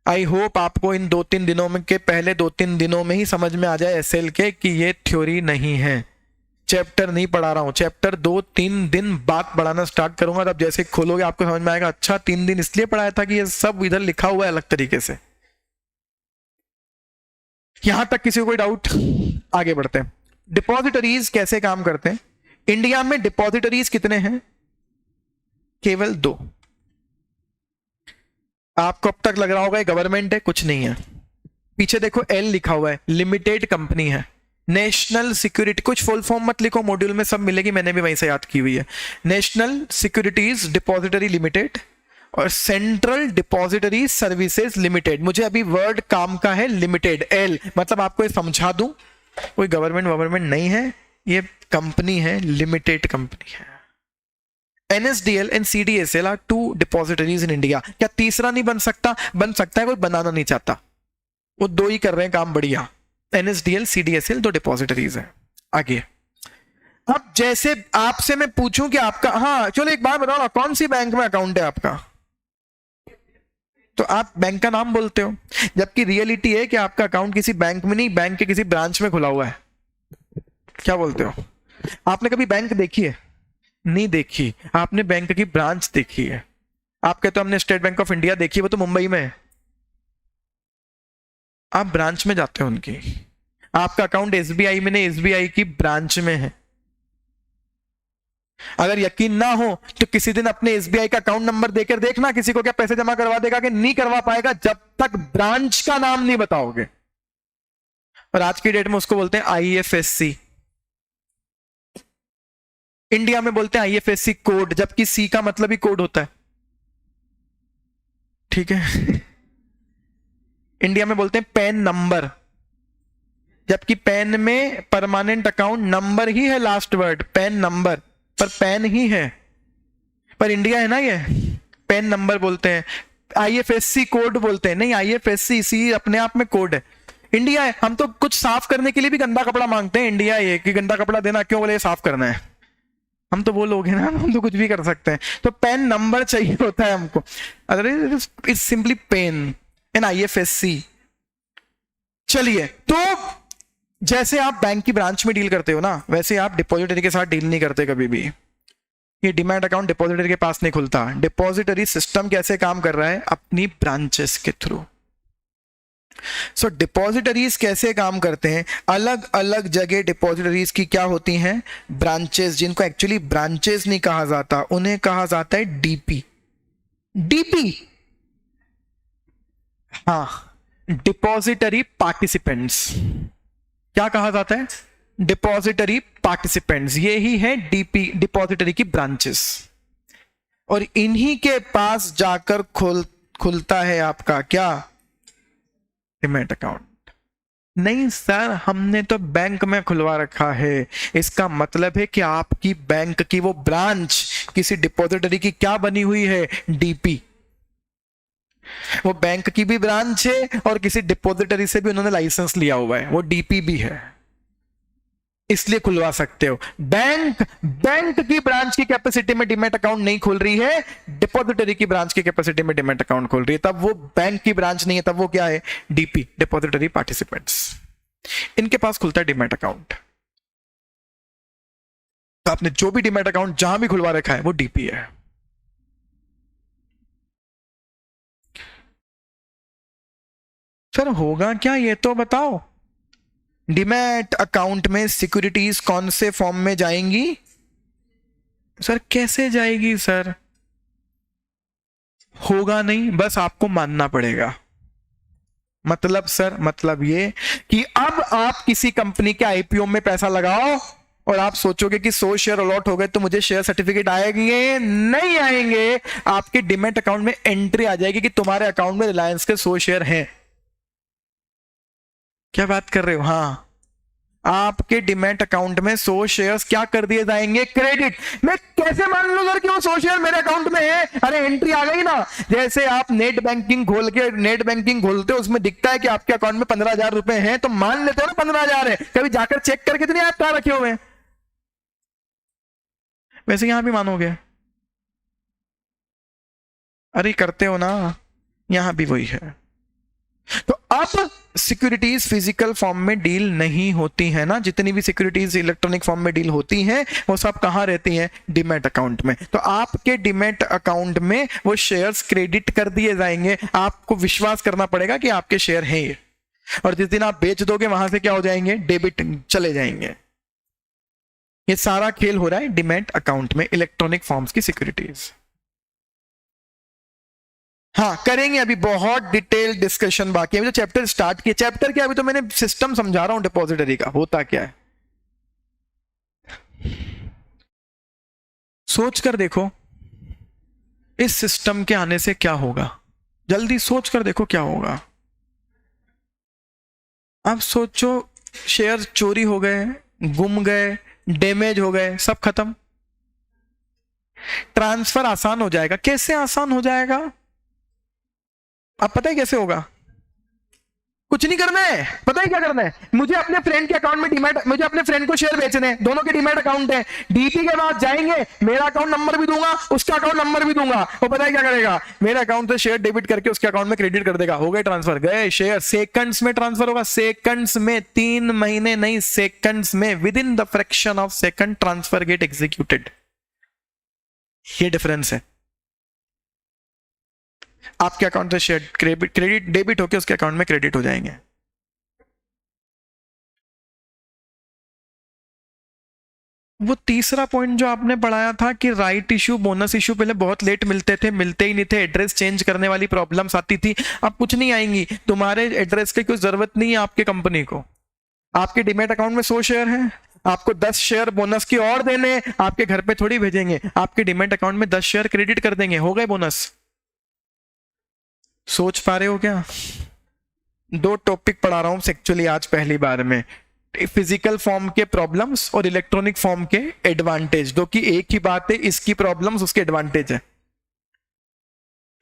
आई होप आपको इन 2-3 दिनों में के पहले 2-3 दिनों में ही समझ में आ जाए एसएल के कि ये थ्योरी नहीं है, चैप्टर नहीं पढ़ा रहा हूं। चैप्टर 2-3 दिन बाद पढ़ाना स्टार्ट करूंगा, तब जैसे खोलोगे आपको समझ में आएगा, अच्छा 3 दिन इसलिए पढ़ाया था कि ये सब इधर लिखा हुआ है अलग तरीके से। यहां तक किसी को कोई डाउट? आगे बढ़ते हैं। डिपॉजिटरीज कैसे काम करते हैं? इंडिया में डिपॉजिटरीज कितने हैं? केवल 2। आपको अब तक लग रहा होगा ये गवर्नमेंट है, कुछ नहीं है। पीछे देखो एल लिखा हुआ है, लिमिटेड कंपनी है। नेशनल सिक्योरिटी, कुछ फुल फॉर्म मत लिखो, मॉड्यूल में सब मिलेगी, मैंने भी वहीं से याद की हुई है। नेशनल सिक्योरिटीज डिपॉजिटरी लिमिटेड और सेंट्रल डिपॉजिटरी सर्विसेज लिमिटेड। मुझे अभी वर्ड काम का है लिमिटेड, एल, मतलब आपको ये समझा दूं, कोई गवर्नमेंट नहीं है, ये कंपनी है, लिमिटेड कंपनी है। NSDL and CDSL are 2 depositories in India. क्या तीसरा नहीं बन सकता? बन सकता है, कोई बनाना नहीं चाहता, वो 2 ही कर रहे हैं काम बढ़िया। NSDL CDSL 2 डिपॉजिटरीज है। आगे अब जैसे आपसे मैं पूछूं कि आपका, हाँ चलो एक बात बताओ ना, कौन सी बैंक में अकाउंट है आपका? तो आप बैंक का नाम बोलते हो, जबकि रियलिटी है कि आपका अकाउंट किसी बैंक में नहीं, बैंक के किसी ब्रांच में खुला हुआ है। क्या बोलते हो? आपने कभी बैंक देखी है? नहीं देखी। आपने बैंक की ब्रांच देखी है। आप कहते हो हमने स्टेट बैंक ऑफ इंडिया देखी है, वो तो मुंबई में है। आप ब्रांच में जाते हो उनकी। आपका अकाउंट SBI में नहीं, SBI की ब्रांच में है। अगर यकीन ना हो तो किसी दिन अपने SBI का अकाउंट नंबर देकर देखना, किसी को क्या पैसे जमा करवा देगा कि नहीं करवा पाएगा, जब तक ब्रांच का नाम नहीं बताओगे। और आज की डेट में उसको बोलते हैं IFSC। इंडिया में बोलते हैं IFSC कोड, जबकि C का मतलब ही कोड होता है, ठीक है। इंडिया में बोलते हैं पैन नंबर, जबकि पैन में परमानेंट अकाउंट नंबर ही है लास्ट वर्ड, पैन नंबर, पर पैन ही है, पर इंडिया है ना, ये पैन नंबर बोलते हैं। IFSC कोड बोलते हैं, नहीं IFSC सी अपने आप में कोड है। इंडिया है। हम तो कुछ साफ करने के लिए भी गंदा कपड़ा मांगते हैं, इंडिया ये कि गंदा कपड़ा देना, क्यों बोले साफ करना है। हम तो वो लोग हैं ना, हम तो कुछ भी कर सकते हैं। तो पैन नंबर चाहिए होता है हमको, other it's simply PAN and IFSC। चलिए, तो जैसे आप बैंक की ब्रांच में डील करते हो ना, वैसे आप डिपॉजिटरी के साथ डील नहीं करते कभी भी। ये डिमैट अकाउंट डिपॉजिटरी के पास नहीं खुलता। डिपॉजिटरी सिस्टम कैसे काम कर रहा है? अपनी ब्रांचेस के थ्रू। सो डिपॉजिटरीज कैसे काम करते हैं? अलग अलग जगह डिपॉजिटरीज की क्या होती हैं? ब्रांचेस, जिनको एक्चुअली ब्रांचेस नहीं कहा जाता, उन्हें कहा जाता है DP। DP, हाँ, डिपॉजिटरी पार्टिसिपेंट्स। क्या कहा जाता है? Depository participants. ये ही है DP, डिपॉजिटरी की ब्रांचेस। और इन्हीं के पास जाकर खुलता है आपका क्या, डीमैट अकाउंट। नहीं सर, हमने तो बैंक में खुलवा रखा है। इसका मतलब है कि आपकी बैंक की वो ब्रांच किसी डिपॉजिटरी की क्या बनी हुई है, डीपी। वो बैंक की भी ब्रांच है और किसी डिपॉजिटरी से भी उन्होंने लाइसेंस लिया हुआ है, वो डीपी भी है, इसलिए खुलवा सकते हो। बैंक की ब्रांच की कैपेसिटी में डीमैट अकाउंट नहीं खोल रही है, डिपॉजिटरी की ब्रांच की कैपेसिटी में डीमैट अकाउंट खोल रही है, तब वो बैंक की ब्रांच नहीं है, तब वो क्या है, डीपी, डिपॉजिटरी पार्टिसिपेंट्स। इनके पास खुलता है डीमैट अकाउंट। तो आपने जो भी डीमैट अकाउंट जहां भी खुलवा रखा है वो डीपी है। सर होगा क्या ये तो बताओ। डीमैट अकाउंट में सिक्योरिटीज कौन से फॉर्म में जाएंगी? सर कैसे जाएगी सर? होगा नहीं, बस आपको मानना पड़ेगा। मतलब सर, मतलब ये कि अब आप किसी कंपनी के आईपीओ में पैसा लगाओ और आप सोचोगे कि 100 शेयर अलॉट हो गए तो मुझे शेयर सर्टिफिकेट आएंगे, नहीं आएंगे। आपके डीमैट अकाउंट में एंट्री आ जाएगी कि तुम्हारे अकाउंट में रिलायंस के 100 शेयर हैं। क्या बात कर रहे हो? हाँ, आपके डीमैट अकाउंट में 100 शेयर्स क्या कर दिए जाएंगे, क्रेडिट। मैं कैसे मान लूं सर कि वो 100 शेयर मेरे अकाउंट में है? अरे एंट्री आ गई ना। जैसे आप नेट बैंकिंग खोलते हो, उसमें दिखता है कि आपके अकाउंट में 15,000 रुपए हैं, तो मान लेते हो ना 15,000 है। कभी जाकर चेक कर कितने आप कहां रखे हुए हैं? वैसे यहां भी मानोगे? अरे करते हो ना, यहां भी वही है। तो अब सिक्योरिटीज फिजिकल फॉर्म में डील नहीं होती है ना, जितनी भी सिक्योरिटीज इलेक्ट्रॉनिक फॉर्म में डील होती हैं वो सब कहां रहती हैं, डीमैट अकाउंट में। तो आपके डीमैट अकाउंट में वो शेयर्स क्रेडिट कर दिए जाएंगे। आपको विश्वास करना पड़ेगा कि आपके शेयर हैं ये, और जिस दिन आप बेच दोगे वहां से क्या हो जाएंगे, डेबिट चले जाएंगे। ये सारा खेल हो रहा है डीमैट अकाउंट में, इलेक्ट्रॉनिक फॉर्म्स की सिक्योरिटीज। हाँ करेंगे, अभी बहुत डिटेल डिस्कशन बाकी है। अभी तो चैप्टर स्टार्ट किया। चैप्टर क्या, अभी तो मैंने सिस्टम समझा रहा हूं डिपॉजिटरी का होता क्या है। सोच कर देखो इस सिस्टम के आने से क्या होगा, जल्दी सोच कर देखो क्या होगा। अब सोचो, शेयर चोरी हो गए, गुम गए, डैमेज हो गए, सब खत्म। ट्रांसफर आसान हो जाएगा। कैसे आसान हो जाएगा? अब पता है कैसे होगा? कुछ नहीं करना है। पता है क्या करना है? मुझे अपने फ्रेंड के अकाउंट में डीमैट, मुझे अपने फ्रेंड को शेयर बेचने हैं, दोनों के डीमैट अकाउंट है। डीपी के बाद जाएंगे, मेरा अकाउंट नंबर भी दूंगा, उसका अकाउंट नंबर भी दूंगा। वो पता है क्या करेगा, मेरे अकाउंट से शेयर डेबिट करके उसके अकाउंट में क्रेडिट कर देगा। हो गए ट्रांसफर, गए शेयर, सेकंड्स में ट्रांसफर होगा। सेकंड्स में, 3 महीने नहीं, सेकंड्स में, within the fraction of second transfer get executed. ये डिफरेंस है। आपके अकाउंट से शेयर क्रेडिट डेबिट होकर उसके अकाउंट में क्रेडिट हो जाएंगे। वो तीसरा पॉइंट जो आपने पढ़ाया था कि राइट इशू, बोनस इशू पहले बहुत लेट मिलते थे, मिलते ही नहीं थे, एड्रेस चेंज करने वाली प्रॉब्लम्स आती थी। अब कुछ नहीं आएंगी, तुम्हारे एड्रेस की कोई जरूरत नहीं है आपके कंपनी को। आपके डीमैट अकाउंट में 100 शेयर हैं, आपको 10 शेयर बोनस की और देने, आपके घर पे थोड़ी भेजेंगे, आपके डीमैट अकाउंट में 10 शेयर क्रेडिट कर देंगे, हो गए बोनस। सोच पा रहे हो क्या? 2 टॉपिक पढ़ा रहा हूं एक्चुअली आज पहली बार में, फिजिकल फॉर्म के प्रॉब्लम्स और इलेक्ट्रॉनिक फॉर्म के एडवांटेज। दो की एक ही बात है, इसकी प्रॉब्लम्स उसके एडवांटेज है।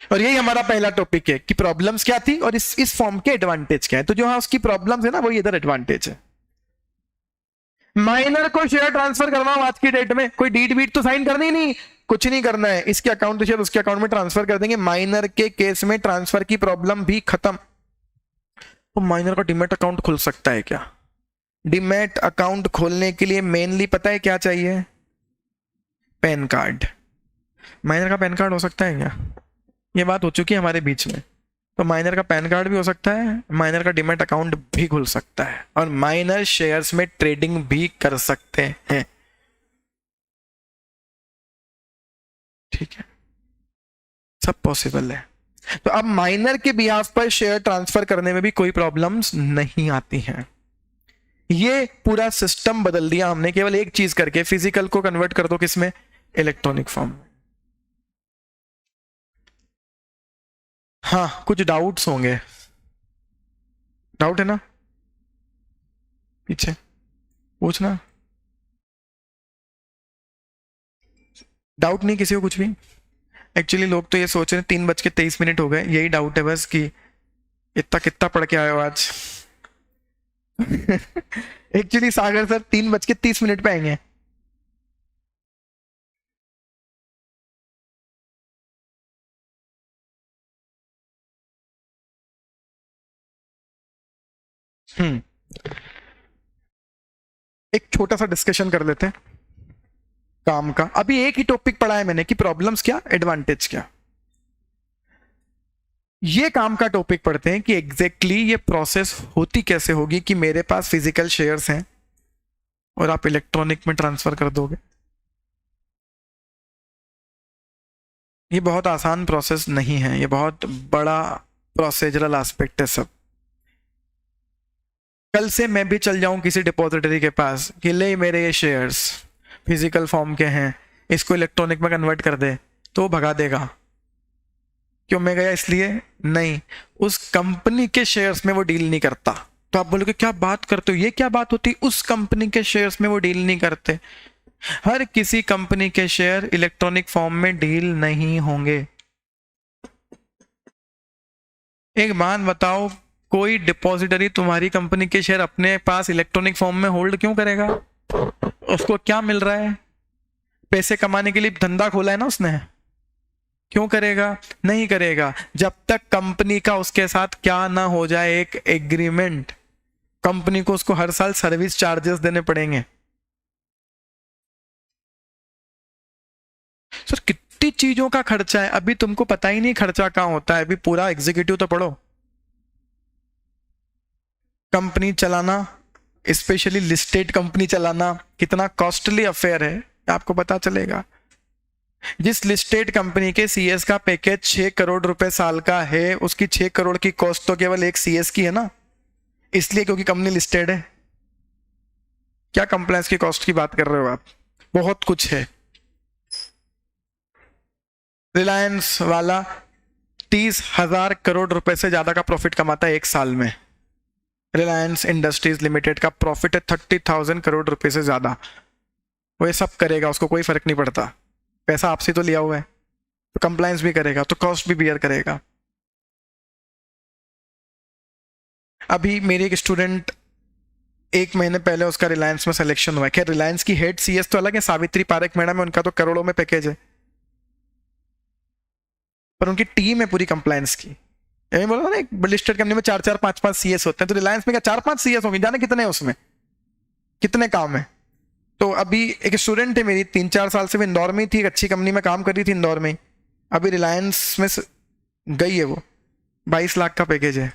और यही हमारा पहला टॉपिक है कि प्रॉब्लम्स क्या थी और इस फॉर्म के एडवांटेज क्या है। तो जो हाँ उसकी प्रॉब्लम्स है ना, वही इधर एडवांटेज है। माइनर को शेयर ट्रांसफर करना हो आज की डेट में, कोई डीड वीड तो साइन करनी नहीं, कुछ नहीं करना है, इसके अकाउंट से शेयर उसके अकाउंट में ट्रांसफर कर देंगे। माइनर के केस में ट्रांसफर की प्रॉब्लम भी खत्म। तो माइनर का डीमैट अकाउंट खुल सकता है क्या? डीमैट अकाउंट खोलने के लिए मेनली पता है क्या चाहिए? Pan card. माइनर का पैन कार्ड हो सकता है क्या? ये बात हो चुकी है हमारे बीच में। तो माइनर का पैन कार्ड भी हो सकता है, माइनर का डीमैट अकाउंट भी खुल सकता है, और माइनर शेयर्स में ट्रेडिंग भी कर सकते हैं। ठीक है, सब पॉसिबल है। तो अब माइनर के बिहाफ पर शेयर ट्रांसफर करने में भी कोई प्रॉब्लम्स नहीं आती हैं। ये पूरा सिस्टम बदल दिया हमने केवल एक चीज करके, फिजिकल को कन्वर्ट कर दो किसमें, इलेक्ट्रॉनिक फॉर्म में। हाँ, कुछ डाउट्स होंगे, डाउट है ना, पीछे पूछना, डाउट नहीं किसी को कुछ भी। एक्चुअली लोग तो ये सोच रहे हैं 3:23 हो गए, यही डाउट है बस कि इतना कितना पढ़ के आए हो आज। एक्चुअली सागर सर 3:30 पे आएंगे। हम्म, एक छोटा सा डिस्कशन कर लेते हैं काम का। अभी एक ही टॉपिक पढ़ा है मैंने कि प्रॉब्लम्स क्या, एडवांटेज क्या। ये काम का टॉपिक पढ़ते हैं कि एग्जैक्टली ये प्रोसेस होती कैसे होगी कि मेरे पास फिजिकल शेयर्स हैं और आप इलेक्ट्रॉनिक में ट्रांसफर कर दोगे। ये बहुत आसान प्रोसेस नहीं है, ये बहुत बड़ा प्रोसीजरल एस्पेक्ट है सब। कल से मैं भी चल जाऊं किसी डिपॉजिटरी के पास कि ले मेरे ये शेयर्स फिजिकल फॉर्म के हैं, इसको इलेक्ट्रॉनिक में कन्वर्ट कर दे, तो वो भगा देगा। क्यों मैं गया इसलिए नहीं, उस कंपनी के शेयर्स में वो डील नहीं करता। तो आप बोलोगे क्या बात करते हो, ये क्या बात होती, उस कंपनी के शेयर्स में वो डील नहीं करते। हर किसी कंपनी के शेयर इलेक्ट्रॉनिक फॉर्म में डील नहीं होंगे। एक बात बताओ, कोई डिपॉजिटरी तुम्हारी कंपनी के शेयर अपने पास इलेक्ट्रॉनिक फॉर्म में होल्ड क्यों करेगा? उसको क्या मिल रहा है? पैसे कमाने के लिए धंधा खोला है ना उसने, क्यों करेगा? नहीं करेगा जब तक कंपनी का उसके साथ क्या ना हो जाए एक एग्रीमेंट। कंपनी को उसको हर साल सर्विस चार्जेस देने पड़ेंगे। सर कितनी चीजों का खर्चा है, अभी तुमको पता ही नहीं खर्चा कहां होता है। अभी पूरा एग्जीक्यूटिव तो पढ़ो। कंपनी चलाना, स्पेशली लिस्टेड कंपनी चलाना कितना कॉस्टली अफेयर है, आपको पता चलेगा। जिस लिस्टेड कंपनी के सीएस का पैकेज 6 करोड़ रुपए साल का है, उसकी 6 करोड़ की कॉस्ट तो केवल एक सीएस की है ना, इसलिए क्योंकि कंपनी लिस्टेड है। क्या कंप्लायंस की कॉस्ट की बात कर रहे हो आप? बहुत कुछ है। रिलायंस वाला 30,000 करोड़ रुपए से ज्यादा का प्रॉफिट कमाता है एक साल में। रिलायंस इंडस्ट्रीज लिमिटेड का प्रॉफिट है 30,000 करोड़ रुपए से ज्यादा। वो ये सब करेगा, उसको कोई फर्क नहीं पड़ता, पैसा आपसे तो लिया हुआ है, तो कंप्लायंस भी करेगा, तो कॉस्ट भी बियर करेगा। अभी मेरी एक स्टूडेंट, 1 महीने पहले उसका रिलायंस में सिलेक्शन हुआ है। खैर रिलायंस की हेड सीएस तो अलग है, सावित्री पारेख मैडम है, उनका तो करोड़ों में पैकेज है, पर उनकी टीम है पूरी कंप्लायंस की। बोला ना, एक लिस्टेड कंपनी में 4-4, 5-5 सीएस होते हैं, तो रिलायंस में क्या 4-5 सीएस होंगे, जाने कितने हैं उसमें, कितने काम है। तो अभी एक स्टूडेंट है मेरी, 3-4 साल से वो इंदौर में ही थी, एक अच्छी कंपनी में काम कर रही थी इंदौर में, अभी रिलायंस में गई है, वो 22 लाख का पैकेज है।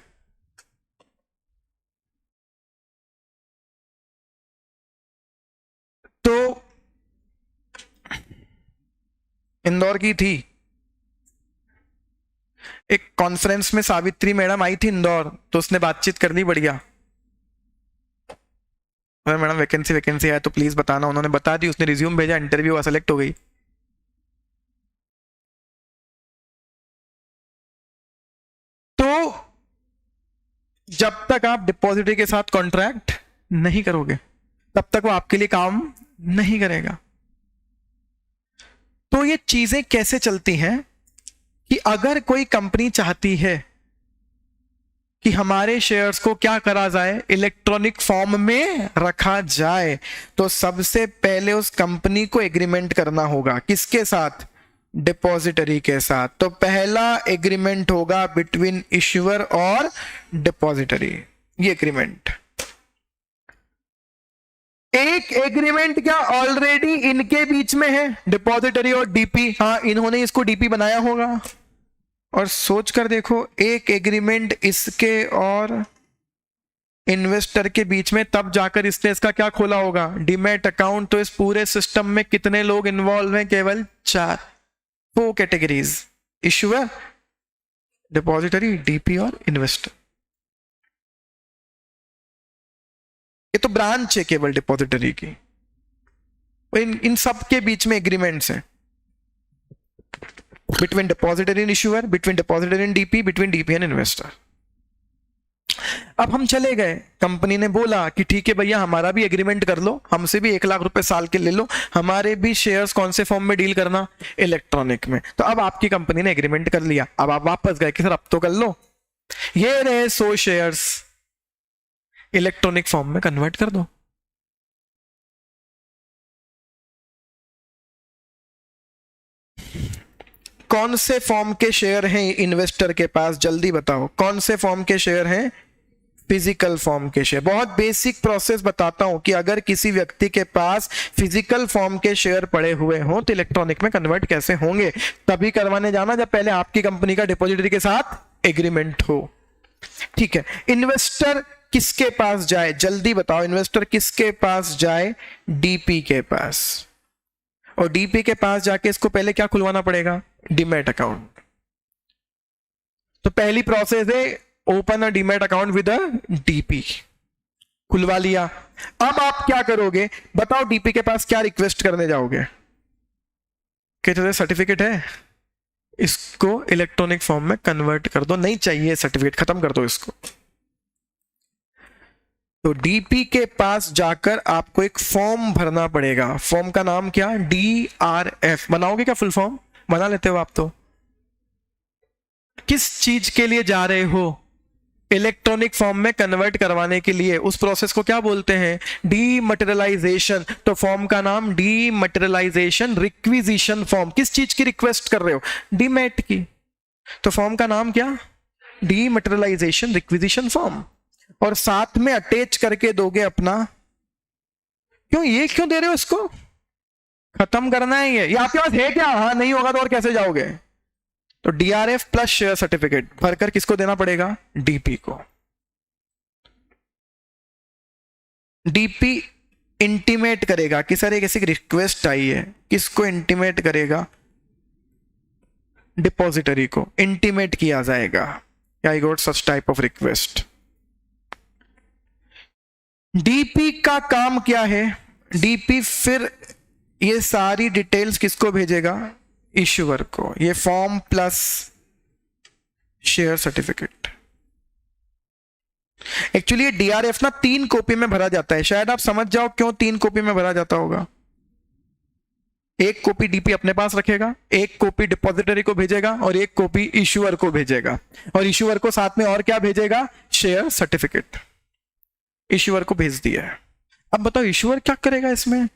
तो इंदौर की थी, एक कॉन्फ्रेंस में सावित्री मैडम आई थी इंदौर, तो उसने बातचीत कर ली बढ़िया। मैडम वैकेंसी वैकेंसी है तो प्लीज बताना, उन्होंने बता दी, उसने रिज्यूम भेजा, इंटरव्यू हुआ, सेलेक्ट हो गई। तो जब तक आप डिपॉजिटरी के साथ कॉन्ट्रैक्ट नहीं करोगे तब तक वो आपके लिए काम नहीं करेगा। तो ये चीजें कैसे चलती हैं कि अगर कोई कंपनी चाहती है कि हमारे शेयर्स को क्या करा जाए, इलेक्ट्रॉनिक फॉर्म में रखा जाए, तो सबसे पहले उस कंपनी को एग्रीमेंट करना होगा। किसके साथ? डिपॉजिटरी के साथ। तो पहला एग्रीमेंट होगा बिटवीन इश्यूअर और डिपॉजिटरी, ये एग्रीमेंट। एक एग्रीमेंट क्या ऑलरेडी इनके बीच में है, डिपॉजिटरी और डीपी। हाँ, इन्होंने इसको डीपी बनाया होगा। और सोच कर देखो, एक एग्रीमेंट इसके और इन्वेस्टर के बीच में, तब जाकर इसने इसका क्या खोला होगा, डीमैट अकाउंट। तो इस पूरे सिस्टम में कितने लोग इन्वॉल्व हैं? केवल 4 कैटेगरीज, इश्यूअर, डिपॉजिटरी, डीपी और इन्वेस्टर। ये तो ब्रांच है केवल डिपॉजिटरी की, इन सब के बीच में एग्रीमेंट्स हैं। Between depository and issuer, between depository and DP, between DP and investor. अब हम चले गए, कंपनी ने बोला कि ठीक है भैया हमारा भी एग्रीमेंट कर लो, हमसे भी 1 लाख रुपए साल के ले लो, हमारे भी शेयर्स कौन से फॉर्म में डील करना, इलेक्ट्रॉनिक में। तो अब आपकी कंपनी ने एग्रीमेंट कर लिया, अब आप वापस गए कि सर अब तो कर लो, ये रहे 100 शेयर्स, इलेक्ट्रॉनिक फॉर्म में कन्वर्ट कर दो। कौन से फॉर्म के शेयर हैं इन्वेस्टर के पास, जल्दी बताओ कौन से फॉर्म के शेयर हैं, फिजिकल फॉर्म के शेयर। बहुत बेसिक प्रोसेस बताता हूं कि अगर किसी व्यक्ति के पास फिजिकल फॉर्म के शेयर पड़े हुए हों तो इलेक्ट्रॉनिक में कन्वर्ट कैसे होंगे, तभी करवाने जाना जब पहले आपकी कंपनी का डिपॉजिटरी के साथ एग्रीमेंट हो। ठीक है, इन्वेस्टर किसके पास जाए, जल्दी बताओ, इन्वेस्टर किसके पास जाए, डीपी के पास। और डीपी के पास जाके इसको पहले क्या खुलवाना पड़ेगा, डीमैट अकाउंट। तो पहली प्रोसेस है open a demat account with a DP, खुलवा लिया। अब आप क्या करोगे बताओ, डीपी के पास क्या रिक्वेस्ट करने जाओगे कि तुझे सर्टिफिकेट है, इसको इलेक्ट्रॉनिक फॉर्म में कन्वर्ट कर दो, नहीं चाहिए सर्टिफिकेट, खत्म कर दो इसको। तो डीपी के पास जाकर आपको एक फॉर्म भरना पड़ेगा, फॉर्म का नाम क्या, DRF। बनाओगे क्या फुल फॉर्म, बना लेते हो आप तो। किस चीज के लिए जा रहे हो, इलेक्ट्रॉनिक फॉर्म में कन्वर्ट करवाने के लिए। उस प्रोसेस को क्या बोलते हैं, डीमटेरियलाइजेशन। तो फॉर्म का नाम डीमटेरियलाइजेशन रिक्विजिशन फॉर्म। किस चीज की रिक्वेस्ट कर रहे हो, डीमैट की। तो फॉर्म का नाम क्या, डीमटेरियलाइजेशन रिक्विजिशन फॉर्म। और साथ में अटैच करके दोगे अपना, क्यों ये क्यों दे रहे हो, इसको खत्म करना है ये आपके पास है क्या, हाँ नहीं होगा तो और कैसे जाओगे। तो DRF प्लस शेयर सर्टिफिकेट भरकर किसको देना पड़ेगा, डीपी को। डीपी इंटीमेट करेगा कि सर एक ऐसी रिक्वेस्ट आई है, किसको इंटीमेट करेगा, डिपॉजिटरी को इंटीमेट किया जाएगा, I got such type of request. DP का काम क्या है, डीपी फिर ये सारी डिटेल्स किसको भेजेगा, इश्यूअर को, ये form plus share certificate. Actually ये DRF ना 3 कॉपी में भरा जाता है, शायद आप समझ जाओ क्यों 3 कॉपी में भरा जाता होगा। एक कॉपी डीपी अपने पास रखेगा, एक कॉपी डिपॉजिटरी को भेजेगा और एक कॉपी इश्यूअर को भेजेगा। और इश्यूअर को साथ में और क्या भेजेगा, शेयर सर्टिफिकेट। इश्यूअर को भेज दिया है। अब बताओ इश्यूअर क्या करेगा इसमें,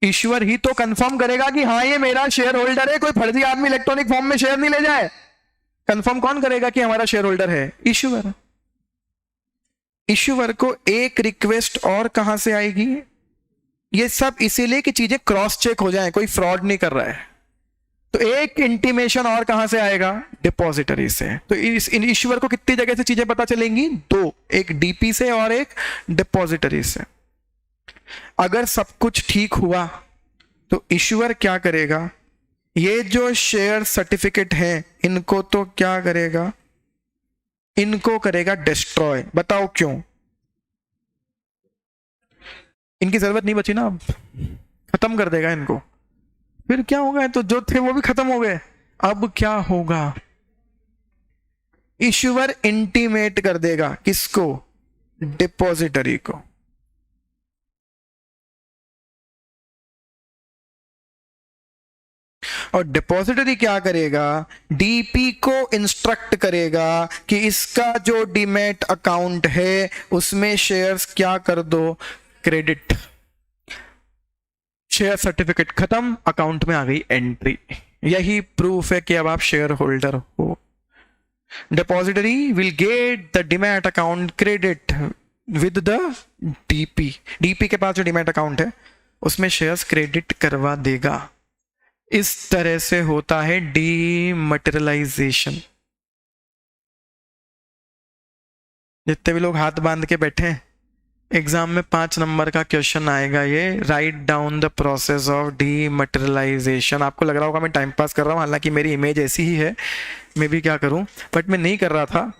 इश्यूअर ही तो कंफर्म करेगा कि हाँ ये मेरा शेयर होल्डर है, कोई फर्जी आदमी इलेक्ट्रॉनिक फॉर्म में शेयर नहीं ले जाए। कंफर्म कौन करेगा कि हमारा शेयर होल्डर है, इश्यूअर। इश्यूअर को एक रिक्वेस्ट और कहां से आएगी, ये सब इसीलिए कि चीजें क्रॉस चेक हो जाए, कोई फ्रॉड नहीं कर रहा है। तो एक इंटीमेशन और कहां से आएगा, डिपॉजिटरी से। तो इस इश्यूअर को कितनी जगह से चीजें पता चलेंगी, 2, एक डीपी से और एक डिपॉजिटरी से। अगर सब कुछ ठीक हुआ तो इश्यूअर क्या करेगा, ये जो शेयर सर्टिफिकेट है इनको तो क्या करेगा, इनको करेगा डिस्ट्रॉय। बताओ क्यों, इनकी जरूरत नहीं बची ना, अब खत्म कर देगा इनको। फिर क्या होगा, तो जो थे वो भी खत्म हो गए। अब क्या होगा, इश्यूअर इंटीमेट कर देगा किसको, डिपॉजिटरी को। और डिपॉजिटरी क्या करेगा, डीपी को इंस्ट्रक्ट करेगा कि इसका जो डीमैट अकाउंट है उसमें शेयर्स क्या कर दो, क्रेडिट। शेयर सर्टिफिकेट खत्म, अकाउंट में आ गई एंट्री। यही प्रूफ है कि अब आप शेयर होल्डर हो। Depository will get the demat account credit with the DP. DP के पास जो डीमैट अकाउंट है उसमें शेयर्स क्रेडिट करवा देगा। इस तरह से होता है डीमटेरियलाइजेशन। जितने भी लोग हाथ बांध के बैठे हैं, एग्जाम में 5 नंबर का क्वेश्चन आएगा ये, write down the process of dematerialisation. आपको लग रहा होगा मैं टाइम पास कर रहा हूँ, हालांकि मेरी इमेज ऐसी ही है, मैं भी क्या करूं, बट मैं नहीं कर रहा था।